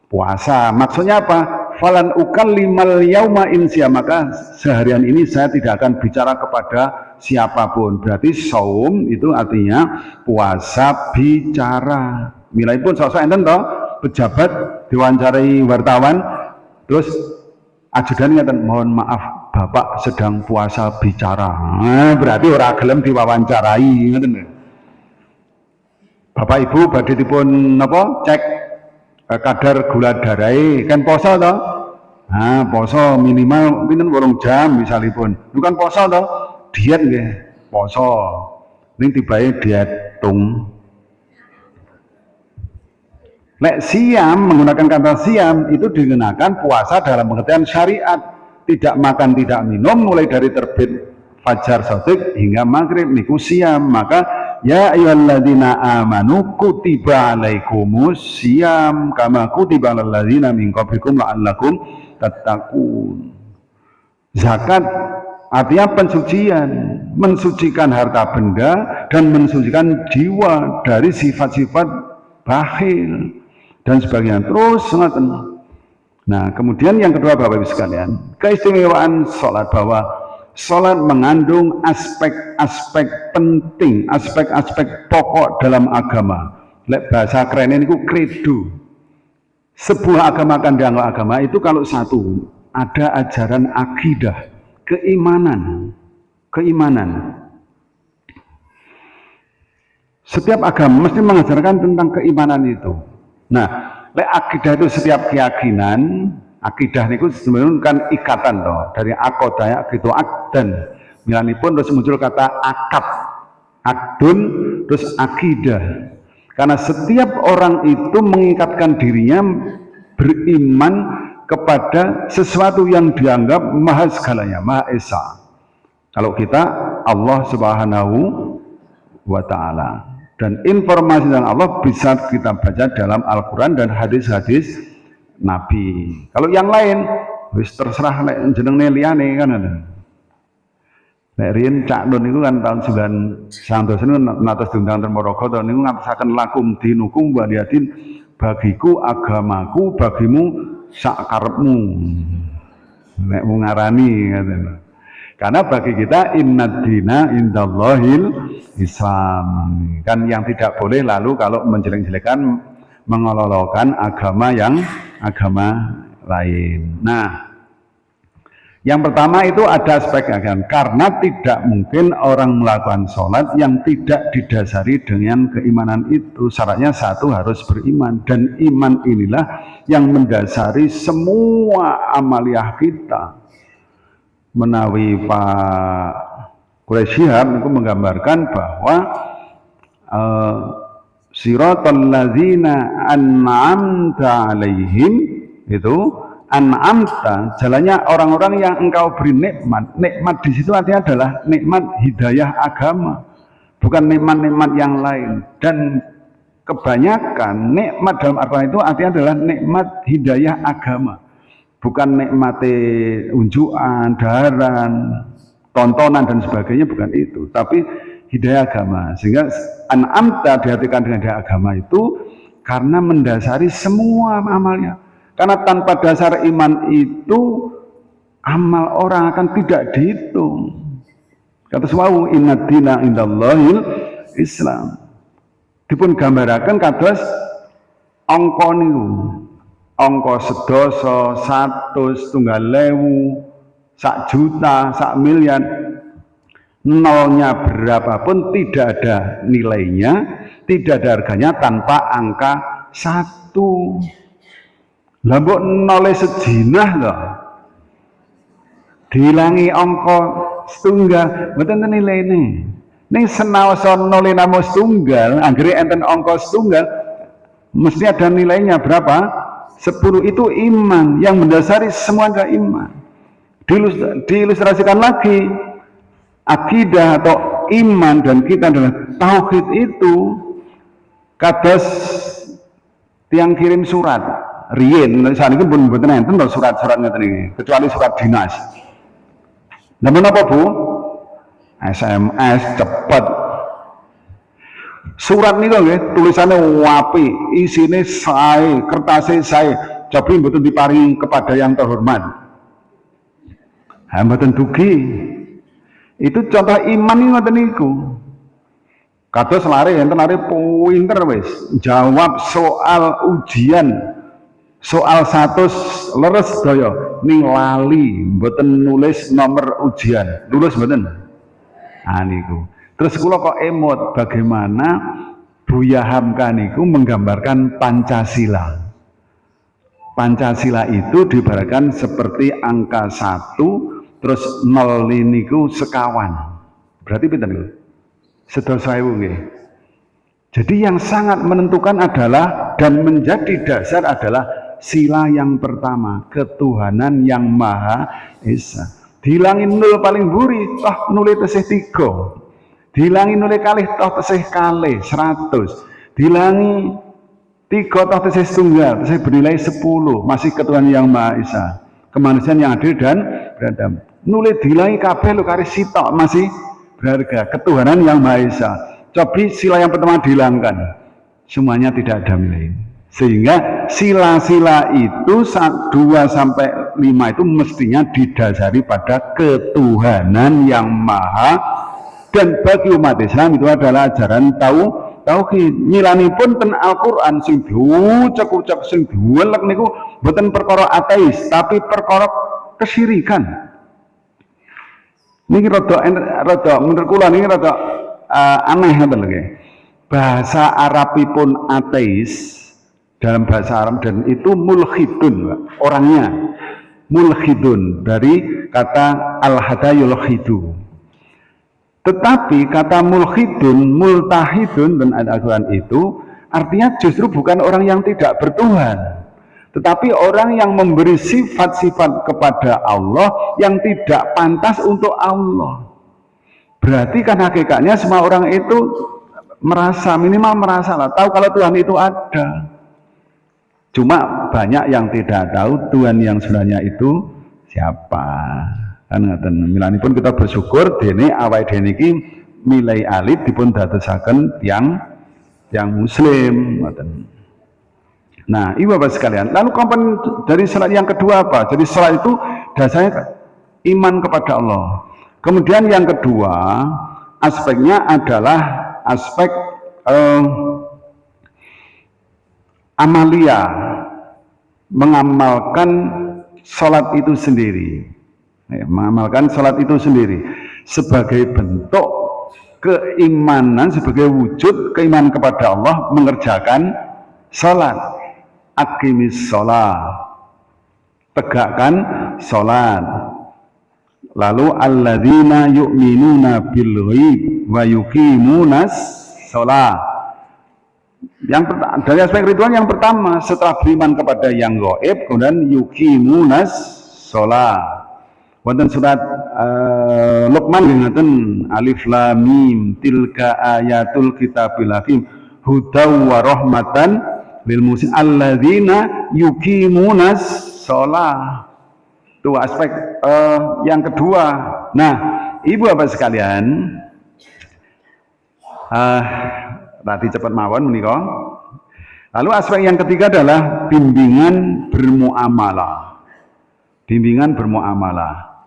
puasa. Maksudnya apa? Falan ukalimal yauma insiya, maka seharian ini saya tidak akan bicara kepada siapapun. Berarti saum itu artinya puasa bicara. Milai pun sosok enten toh pejabat diwawancarai wartawan terus ajudan ngeten, mohon maaf Bapak sedang puasa bicara. Berarti ora gelem diwawancarai ngoten lho. Bapak Ibu badhe dipun napa cek kadar gula darahe kan poso to? Poso minimal pinten 8 jam misalipun. Bukan poso to, diet nggih, poso. Ning tibae diet tung. Lek siam, menggunakan kata siam itu digunakan puasa dalam pengertian syariat, tidak makan tidak minum mulai dari terbit fajar shadiq hingga maghrib niku siam. Maka ya ayyuhalladzina amanu kutiba alaikumus siam kama kutiba alal ladzina min qablikum la'allakum tattaqun. Zakat artinya pensucian, mensucikan harta benda dan mensucikan jiwa dari sifat-sifat bakhil dan sebagainya. Terus ngoten. Nah, kemudian yang kedua Bapak Ibu sekalian, keistimewaan sholat, bahwa sholat mengandung aspek-aspek penting, aspek-aspek pokok dalam agama. Lek bahasa keren ini ku kredo. Sebuah agama kandang agama itu kalau satu, ada ajaran akidah, keimanan. Setiap agama mesti mengajarkan tentang keimanan itu. Nah, lek akidah itu setiap keyakinan, akidah niku sebenarnya kan ikatan toh, dari akodaya gitu akdan. Milanipun terus muncul kata akad, akdun, terus akidah. Karena setiap orang itu mengikatkan dirinya beriman kepada sesuatu yang dianggap maha segalanya, maha esa. Kalau kita Allah Subhanahu wa ta'ala. Dan informasi tentang Allah bisa kita baca dalam Al-Quran dan hadis-hadis Nabi. Kalau yang lain, wis terserah jenenge liyane kan ada. Nek riyen Cak Nun niku kan tahun 9 niku natos diundang ten Morogoro niku ngapusaken lakum dinukum waliyatin, bagiku agamaku, bagimu sak karepmu. Nek mung ngarani katene. Karena bagi kita innad dina indallahil Islam, kan yang tidak boleh lalu kalau menjelek-jelekan mengolok-olokkan agama lain. Nah, yang pertama itu ada aspek agama, karena tidak mungkin orang melakukan sholat yang tidak didasari dengan keimanan itu. Syaratnya satu, harus beriman, dan iman inilah yang mendasari semua amaliyah kita. Menawi Pak Quraisy Shihab itu menggambarkan bahwa siratal ladzina an'amta alaihim, itu an'amta, jalannya orang-orang yang engkau beri nikmat. Nikmat di situ artinya adalah nikmat hidayah agama, bukan nikmat-nikmat yang lain. Dan kebanyakan nikmat dalam Al-Quran itu artinya adalah nikmat hidayah agama, bukan nikmati unjukan, daharan, tontonan dan sebagainya, bukan itu, tapi hidayah agama. Sehingga an'amta diartikan dengan hidayah agama itu karena mendasari semua amalnya. Karena tanpa dasar iman itu amal orang akan tidak dihitung. Kata suau innad dina indallahil Islam. Dipun gambaraken kados angka niku. Angka sedoso, 100, 1.000, 1 juta, 1 miliar, nolnya berapapun tidak ada nilainya, tidak ada harganya tanpa angka 1. Lah mbok nole sejinah loh, dihilangi angka setunggal, mboten nilai ini. Ning senaosa nole namung setunggal, anggere enten angka setunggal, mesti ada nilainya berapa? 10. Itu iman yang mendasari semua iman. Diilustrasikan lagi, akidah atau iman dan kita adalah tauhid itu kados tiang kirim surat riyen saat ini pun mboten enten surat-surat ngeten iki, kecuali surat dinas. Namun apa Bu? SMS cepet. Surat niku nggih tulisannya wapi, isine sae, kertasnya sae, tapi mboten diparingi kepada yang terhormat. Mboten dugi. Itu contoh iman ngoten niku. Kados lare enten lare pinter wis, jawab soal ujian soal 100 leres daya ning lali mboten nulis nomor ujian, lulus mboten? Niku. Terus kula kok emot bagaimana Buya Hamka niku menggambarkan Pancasila. Pancasila itu diibaratkan seperti angka 1 terus 0 niku sekawan. Berarti pinten niku? 100.000 nggih. Jadi yang sangat menentukan adalah dan menjadi dasar adalah sila yang pertama, ketuhanan yang Maha Esa. Dihilangi 0 paling buri, toh nule tesih 3. Dihilangi nule kalih toh tesih kalih 100. Dihilangi 3 toh tesih tunggal, tesih bernilai 10. Masih ketuhanan yang Maha Esa. Kemanusiaan yang adil dan beradab. Nule dihilangi kabeh lho kari sitok masih berharga. Ketuhanan yang Maha Esa. Cobi sila yang pertama dihilangkan, semuanya tidak ada nilai. Sehingga sila-sila itu 2 sampai 5 itu mestinya didasari pada ketuhanan yang maha, dan bagi umat Islam itu adalah ajaran tauhid. Nyilanipun ten Al-Qur'an sing diucek-ucek sing diwelek niku mboten perkara ateis, tapi perkara kesyirikan. Niki rada menurut kula niki rada aneh ngoten lho nggih. Bahasa Arabipun ateis dalam bahasa Arab dan itu mulhidun, orangnya mulhidun dari kata al-hadayul khidu. Tetapi kata mulhidun, multahidun dan Al-Quran itu artinya justru bukan orang yang tidak bertuhan, tetapi orang yang memberi sifat-sifat kepada Allah yang tidak pantas untuk Allah. Berarti kan hakikatnya semua orang itu minimal merasa lah, tahu kalau Tuhan itu ada. Cuma banyak yang tidak tahu Tuhan yang sebenarnya itu siapa. Kan ngaten. Milanipun kita bersyukur dene awake dene iki milai alit dipun dadosaken yang muslim ngoten. Nah, ibu bapak sekalian, lalu komponen dari salat yang kedua apa? Jadi salat itu dasarnya iman kepada Allah. Kemudian yang kedua, aspeknya adalah aspek amalia, mengamalkan sholat itu sendiri, mengamalkan sholat itu sendiri sebagai bentuk keimanan, sebagai wujud keimanan kepada Allah, mengerjakan sholat. Aqimis sholat, tegakkan sholat. Lalu alladzina yu'minuna bil ghaib wa yuqimunas shalah. Yang dari aspek ritual yang pertama, setelah beriman kepada yang gaib, kemudian yuqimunas shalah. Wonten surat Luqman ngaten, alif lam mim tilka ayatul kitabil hakim hudaw wa rahmatan lil muslimin alladzina yuqimunas shalah. Itu aspek yang kedua. Nah, ibu bapak sekalian, tadi cepat mawon menika. Lalu aspek yang ketiga adalah bimbingan bermuamalah. Bimbingan bermuamalah.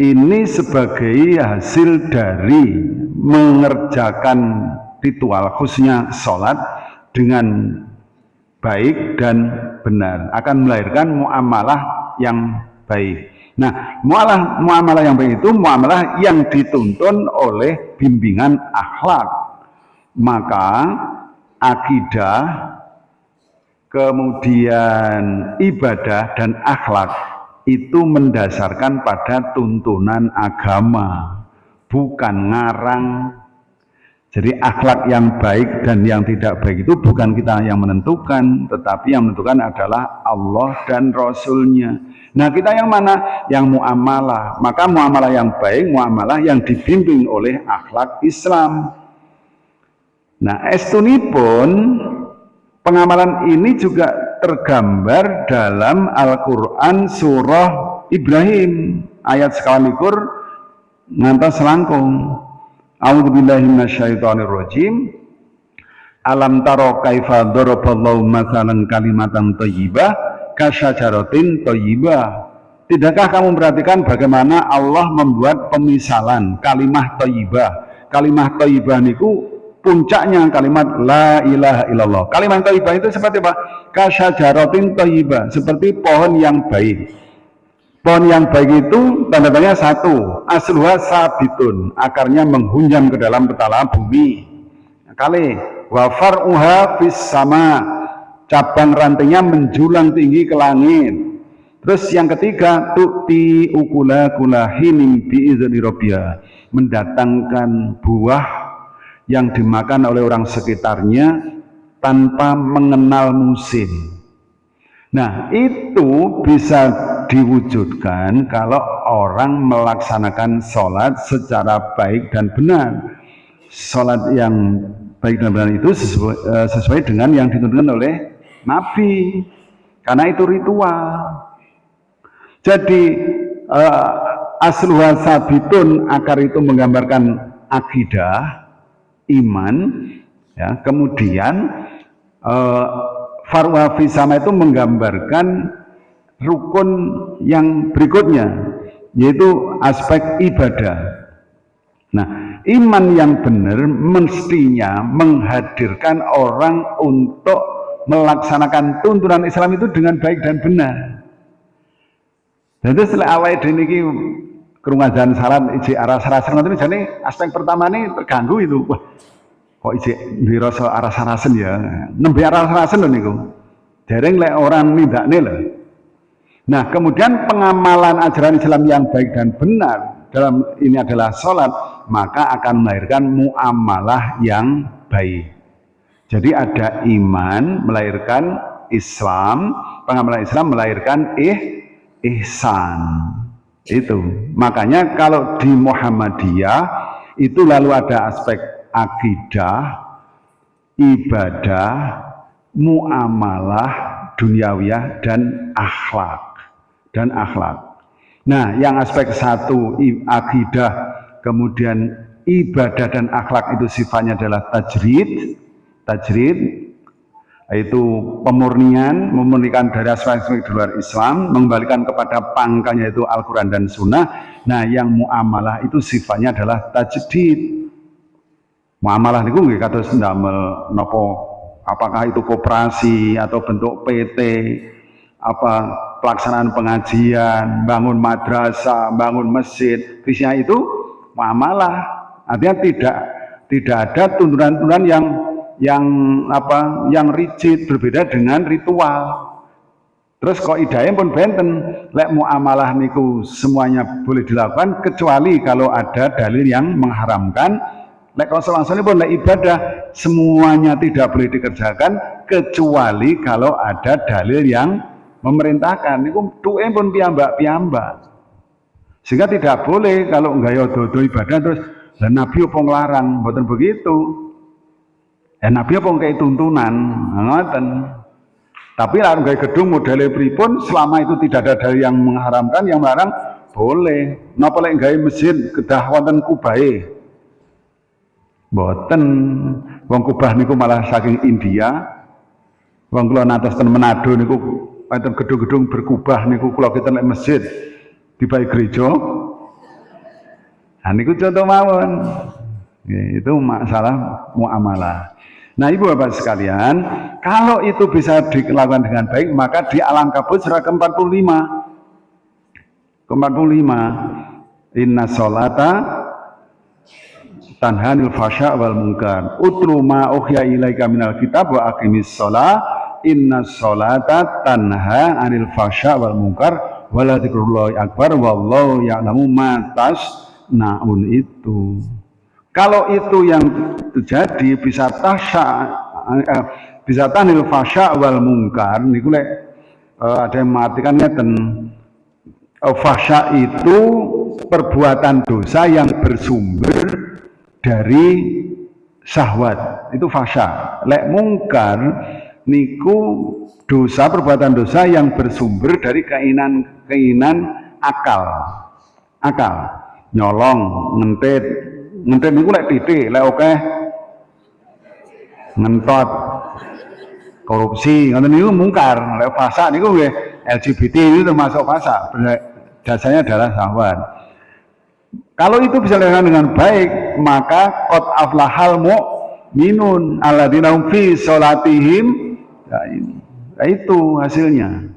Ini sebagai hasil dari mengerjakan ritual khususnya sholat dengan baik dan benar akan melahirkan muamalah yang baik. Nah, muamalah yang baik itu muamalah yang dituntun oleh bimbingan akhlak. Maka akidah, kemudian ibadah dan akhlak itu mendasarkan pada tuntunan agama, bukan ngarang. Jadi akhlak yang baik dan yang tidak baik itu bukan kita yang menentukan, tetapi yang menentukan adalah Allah dan Rasul-Nya. Nah, kita yang mana? Yang muamalah. Maka muamalah yang baik, muamalah yang dibimbing oleh akhlak Islam. Nah, estunipun pengamalan ini juga tergambar dalam Al-Quran surah Ibrahim ayat sekalikur ngantos selangkung. A'udzubillahi minasyaitonirrajim. Alam taro kaifa daraballahu matsalan kalimatan thayyibah kasyajaratin thayyibah. Tidakkah kamu perhatikan bagaimana Allah membuat pemisalan kalimah thayyibah? Kalimah thayyibah niku puncaknya kalimat la ilaha illallah. Kalimat thayyibah itu seperti apa? Kasyajaratin thayyibah, seperti pohon yang baik. Pohon yang baik itu tanda-tandanya satu, asluha sabitun, akarnya menghunjam ke dalam petala bumi. Kali wa far'uha fis sama, cabang rantainya menjulang tinggi ke langit. Terus yang ketiga, tu'ti ukula kulahinim bi'izni rabbiyah, mendatangkan buah yang dimakan oleh orang sekitarnya tanpa mengenal musim. Nah, itu bisa diwujudkan kalau orang melaksanakan sholat secara baik dan benar. Sholat yang baik dan benar itu sesuai dengan yang dituntutkan oleh Nabi, karena itu ritual. Jadi asluha sabitun, akar itu menggambarkan akidah, iman, ya. Kemudian farwa fi sama itu menggambarkan rukun yang berikutnya, yaitu aspek ibadah. Nah, iman yang benar mestinya menghadirkan orang untuk melaksanakan tuntunan Islam itu dengan baik dan benar. Jadi setelah awal ini kerungajan salat iji aras-arasan itu, jadi aspek pertama ini terganggu itu. Wah, kok iji dirasa aras-arasan ya, nembe aras-arasan loh niku. Dereng lek orang nindakne lho. Nah, kemudian pengamalan ajaran Islam yang baik dan benar dalam ini adalah sholat, maka akan melahirkan muamalah yang baik. Jadi ada iman melahirkan Islam, pengamalan Islam melahirkan ihsan. Itu makanya kalau di Muhammadiyah itu lalu ada aspek akidah, ibadah, muamalah duniawiyah dan akhlak. Nah, yang aspek satu akidah, kemudian ibadah dan akhlak itu sifatnya adalah tajrid, itu memurnikan dari aspek-aspek di luar Islam, mengembalikan kepada pangkalnya itu Al-Quran dan Sunnah. Nah, yang muamalah itu sifatnya adalah tajdid. Muamalah itu nggih kados ndamel napa, apakah itu koperasi atau bentuk PT, pelaksanaan pengajian, bangun madrasah, bangun masjid, isinya itu muamalah. Artinya tidak ada tuntunan-tuntunan yang rigid, berbeda dengan ritual. Terus kok idahnya pun benten, lek muamalah niku semuanya boleh dilakukan kecuali kalau ada dalil yang mengharamkan. Lek langsung pun lek ibadah semuanya tidak boleh dikerjakan kecuali kalau ada dalil yang memerintahkan. Niku tuke pun piyambak. Sehingga tidak boleh kalau nggak dodo ibadah terus dan Nabi apa ngelarang, mboten begitu. Nabi apa kayak tuntunan, ngoten. Tapi larang gawe gedung modele pripun, selama itu tidak ada dalil yang mengharamkan, yang melarang boleh. Napa lek gawe masjid kedah wonten kubahe? Mboten. Wong Kubah niku malah saking India. Wong kula natos ten Manado niku wonten gedung-gedung berkubah niku kula kita lek masjid dibae gereja. Nah niku contoh mawon. Itu masalah muamalah. Nah, Ibu Bapak sekalian, kalau itu bisa dilakukan dengan baik, maka di alam kabut surah ke-45. Ke-45. Inna sholata tanhanil fasya wal munkar. Utlu ma ukhya ilaika minal kitab wa aqimis sholah. Inna sholata tanha anil fasya wal munkar wala dzikrullahi akbar wallahu ya'lamu ma tasnaun itu. Kalau itu yang terjadi bisa tanil fasya wal munkar niku lek ada yang mengartikan ngeten. Fasya itu perbuatan dosa yang bersumber dari syahwat. Itu fasya. Lek munkar niku perbuatan dosa yang bersumber dari keinginan akal. Nyolong, ngentit niku lek titik, lek akeh ngentot, korupsi, ngoten niku mungkar. Lek fasa niku nggih LGBT itu termasuk fasa. Dasarnya adalah syahwat. Kalau itu bisa dilakukan dengan baik, maka qad aflahal minun alladzina hum fi sholatihim. Nah, itu hasilnya.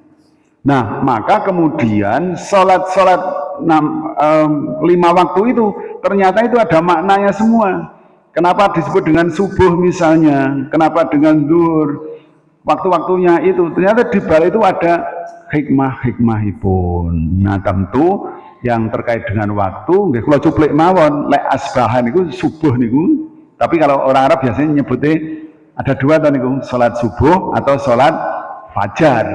Nah, maka kemudian sholat-sholat 5 waktu itu ternyata itu ada maknanya semua. Kenapa disebut dengan subuh misalnya? Kenapa dengan zuhur? Waktu-waktunya itu ternyata di balik itu ada hikmah-hikmahipun. Nah, tentu yang terkait dengan waktu, nggih kula cuplik mawon, lek asbahan niku subuh niku. Tapi kalau orang Arab biasanya nyebutnya ada 2 tadi niku, salat subuh atau salat fajar.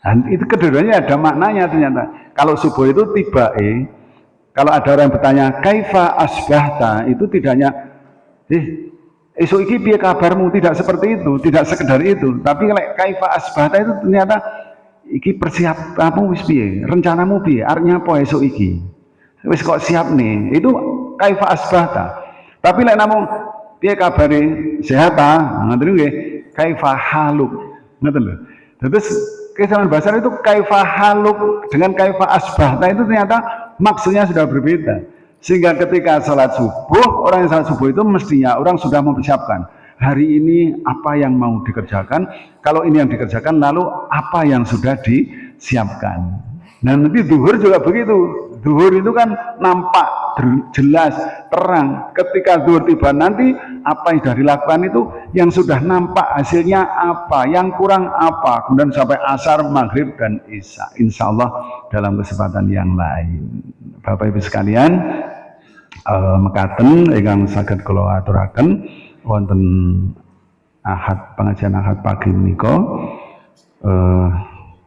Dan itu keduanya ada maknanya ternyata. Kalau subuh itu tiba kalau ada orang yang bertanya kaifa asbahta, itu tidak hanya esok iki piye kabarmu, tidak seperti itu, tidak sekedar itu. Tapi kalau kaifa asbahta itu ternyata iki persiapanmu wis piye, rencanamu piye, artinya apa esok iki. Wis kok siap nih. Itu kaifa asbahta. Tapi lek namung piye kabare sehat ta? Ngoten nggih. Kaifa haluk. Ngoten lho. Terus kesamaan bahasa itu kaifa haluk dengan kaifa asbahta itu ternyata maksudnya sudah berbeda. Sehingga ketika salat subuh, orang yang salat subuh itu mestinya orang sudah mempersiapkan hari ini apa yang mau dikerjakan. Kalau ini yang dikerjakan, lalu apa yang sudah disiapkan. Nah, nanti zuhur juga begitu. Zuhur itu kan nampak jelas, terang. Ketika zuhur tiba nanti apa yang sudah dilakukan itu yang sudah nampak hasilnya apa, yang kurang apa. Kemudian sampai asar, maghrib, dan isya. Insya Allah dalam kesempatan yang lain. Bapak Ibu sekalian, mekaten ingkang saged kula aturaken wonten pengajian Ahad pagi menika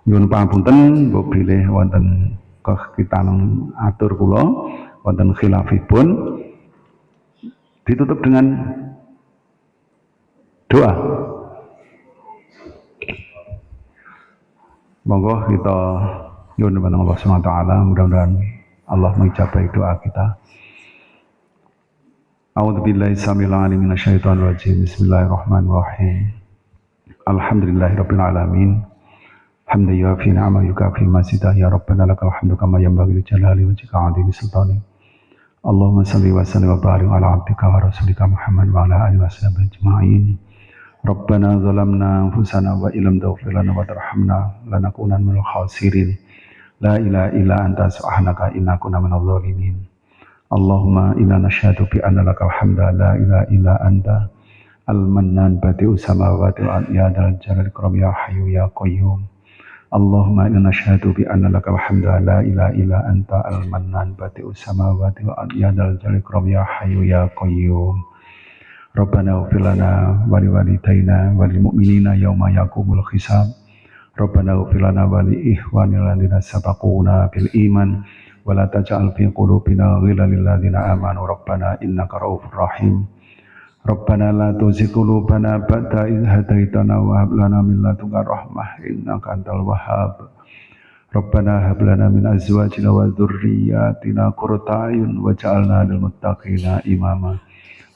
nyuwun pangapunten mbok bilih wonten kekitan atur kula wonten khilafipun ditutup dengan doa. Monggo kita nyuwun dhateng Allah Subhanahu wa taala, mudah-mudahan Allah mengijabahi doa kita. A'udzubillahi samil alim minasyaitonir rajim. Bismillahirrahmanirrahim. Alhamdulillahirabbil alamin. Hamdan yuafi ni'amahu yukafi mazidah ya rabbana lakal hamdu kama yanbaghi li jalali wajhika 'azimi sultani. Allahumma shalli wa sallim wa barik ala 'abdika wa rasulika Muhammad wa ala alihi washabihi ajma'in. Rabbana zalamna anfusana wa illam taghfir lana wa tarhamna lanakunanna minal khasirin. La ilaha illa anta subhanaka inna kunna minadh dhalimin. Allahumma inna nasyhadu bi anna lakal hamda la ilaha illa anta al-mannan badi'us samawati wal ardi ya dzal jalali ikram ya hayyu ya qayyum. Allahumma inna nasyhadu bi anna lakal hamda la ilaha illa anta al-mannan badi'us samawati wal ardi ya dzal jalali ikram ya hayyu ya qayyum. Rabbana ighfir lana wa liwalidayna wa lil mu'minina yauma yaqumul hisab. Rabbana ighfir lana wa li ikhwanina alladzina sabaquna bil iman wa la taj'al fi qulubina ghillan lil ladzina amanu rabbana innaka ra'ufur rahim. Rabbana la tuzigh qulubana ba'da idh hadaitana wa hab lana min ladunka rahmah innaka antal wahhab. Rabbana hab lana min azwajina wa dhurriyyatina qurrata a'yun waj'alna lil muttaqina imama.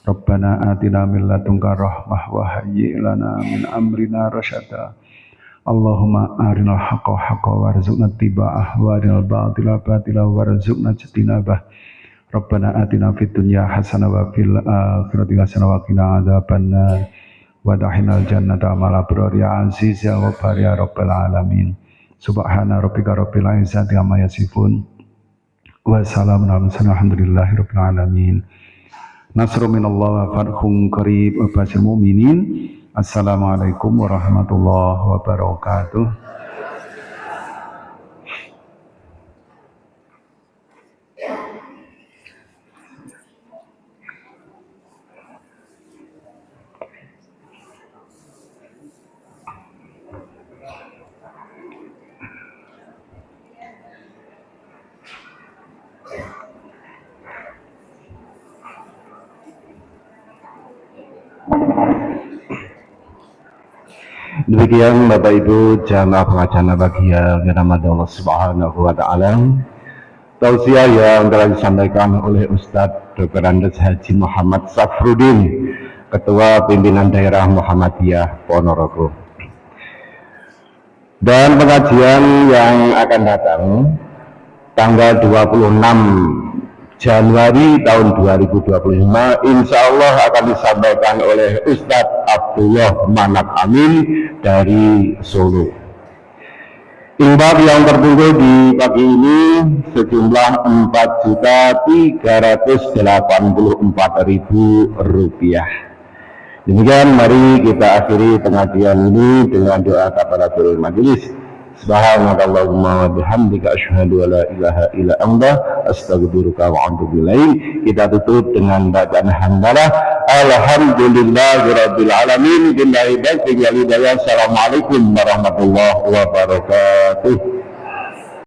Rabbana atina min ladunka rahmah wa hayyi' lana min amrina rasyada. Allahumma arinal haqqa haqqa warzuqna ittiba'ah wa arinal batila batila warzuqna ijtinabah. Rabbana atina fid dunya hasanah wa fil akhirati hasanah wa qina adzabannar wa adkhilnal jannata ma'al abrar ya aziz ya ghaffar ya rabbal alamin. Subhana rabbika rabbil izzati amma yasifun wa salamun alal mursalin alhamdulillahi rabbil alamin. Nasrun minallah wa fathun qarib wa bashiril mu'minin. Assalamualaikum warahmatullahi wabarakatuh. Demikian Bapak Ibu jamaah pengajian bahagia dirahmati Allah Subhanahu wa taala. Tausiah yang telah disampaikan oleh Ustadz Dr. Andes Haji Muhammad Safruddin, Ketua Pimpinan Daerah Muhammadiyah Ponorogo. Dan pengajian yang akan datang tanggal 26 Januari tahun 2025 insya Allah akan disampaikan oleh Ustadz Abdullah Manap Amin dari Solo. Infak yang terkumpul di pagi ini sejumlah Rp4.384.000. Demikian mari kita akhiri pengajian ini dengan doa kafaratul majelis. Subhanakallahumma wa bihamdika asyhadu an la ilaha illa anta astaghfiruka wa atubu ilaik. Kita tutup dengan bacaan hamdalah. Alhamdulillahirabbil alamin. Billahi taufiq wal hidayah. Assalamualaikum warahmatullahi wabarakatuh.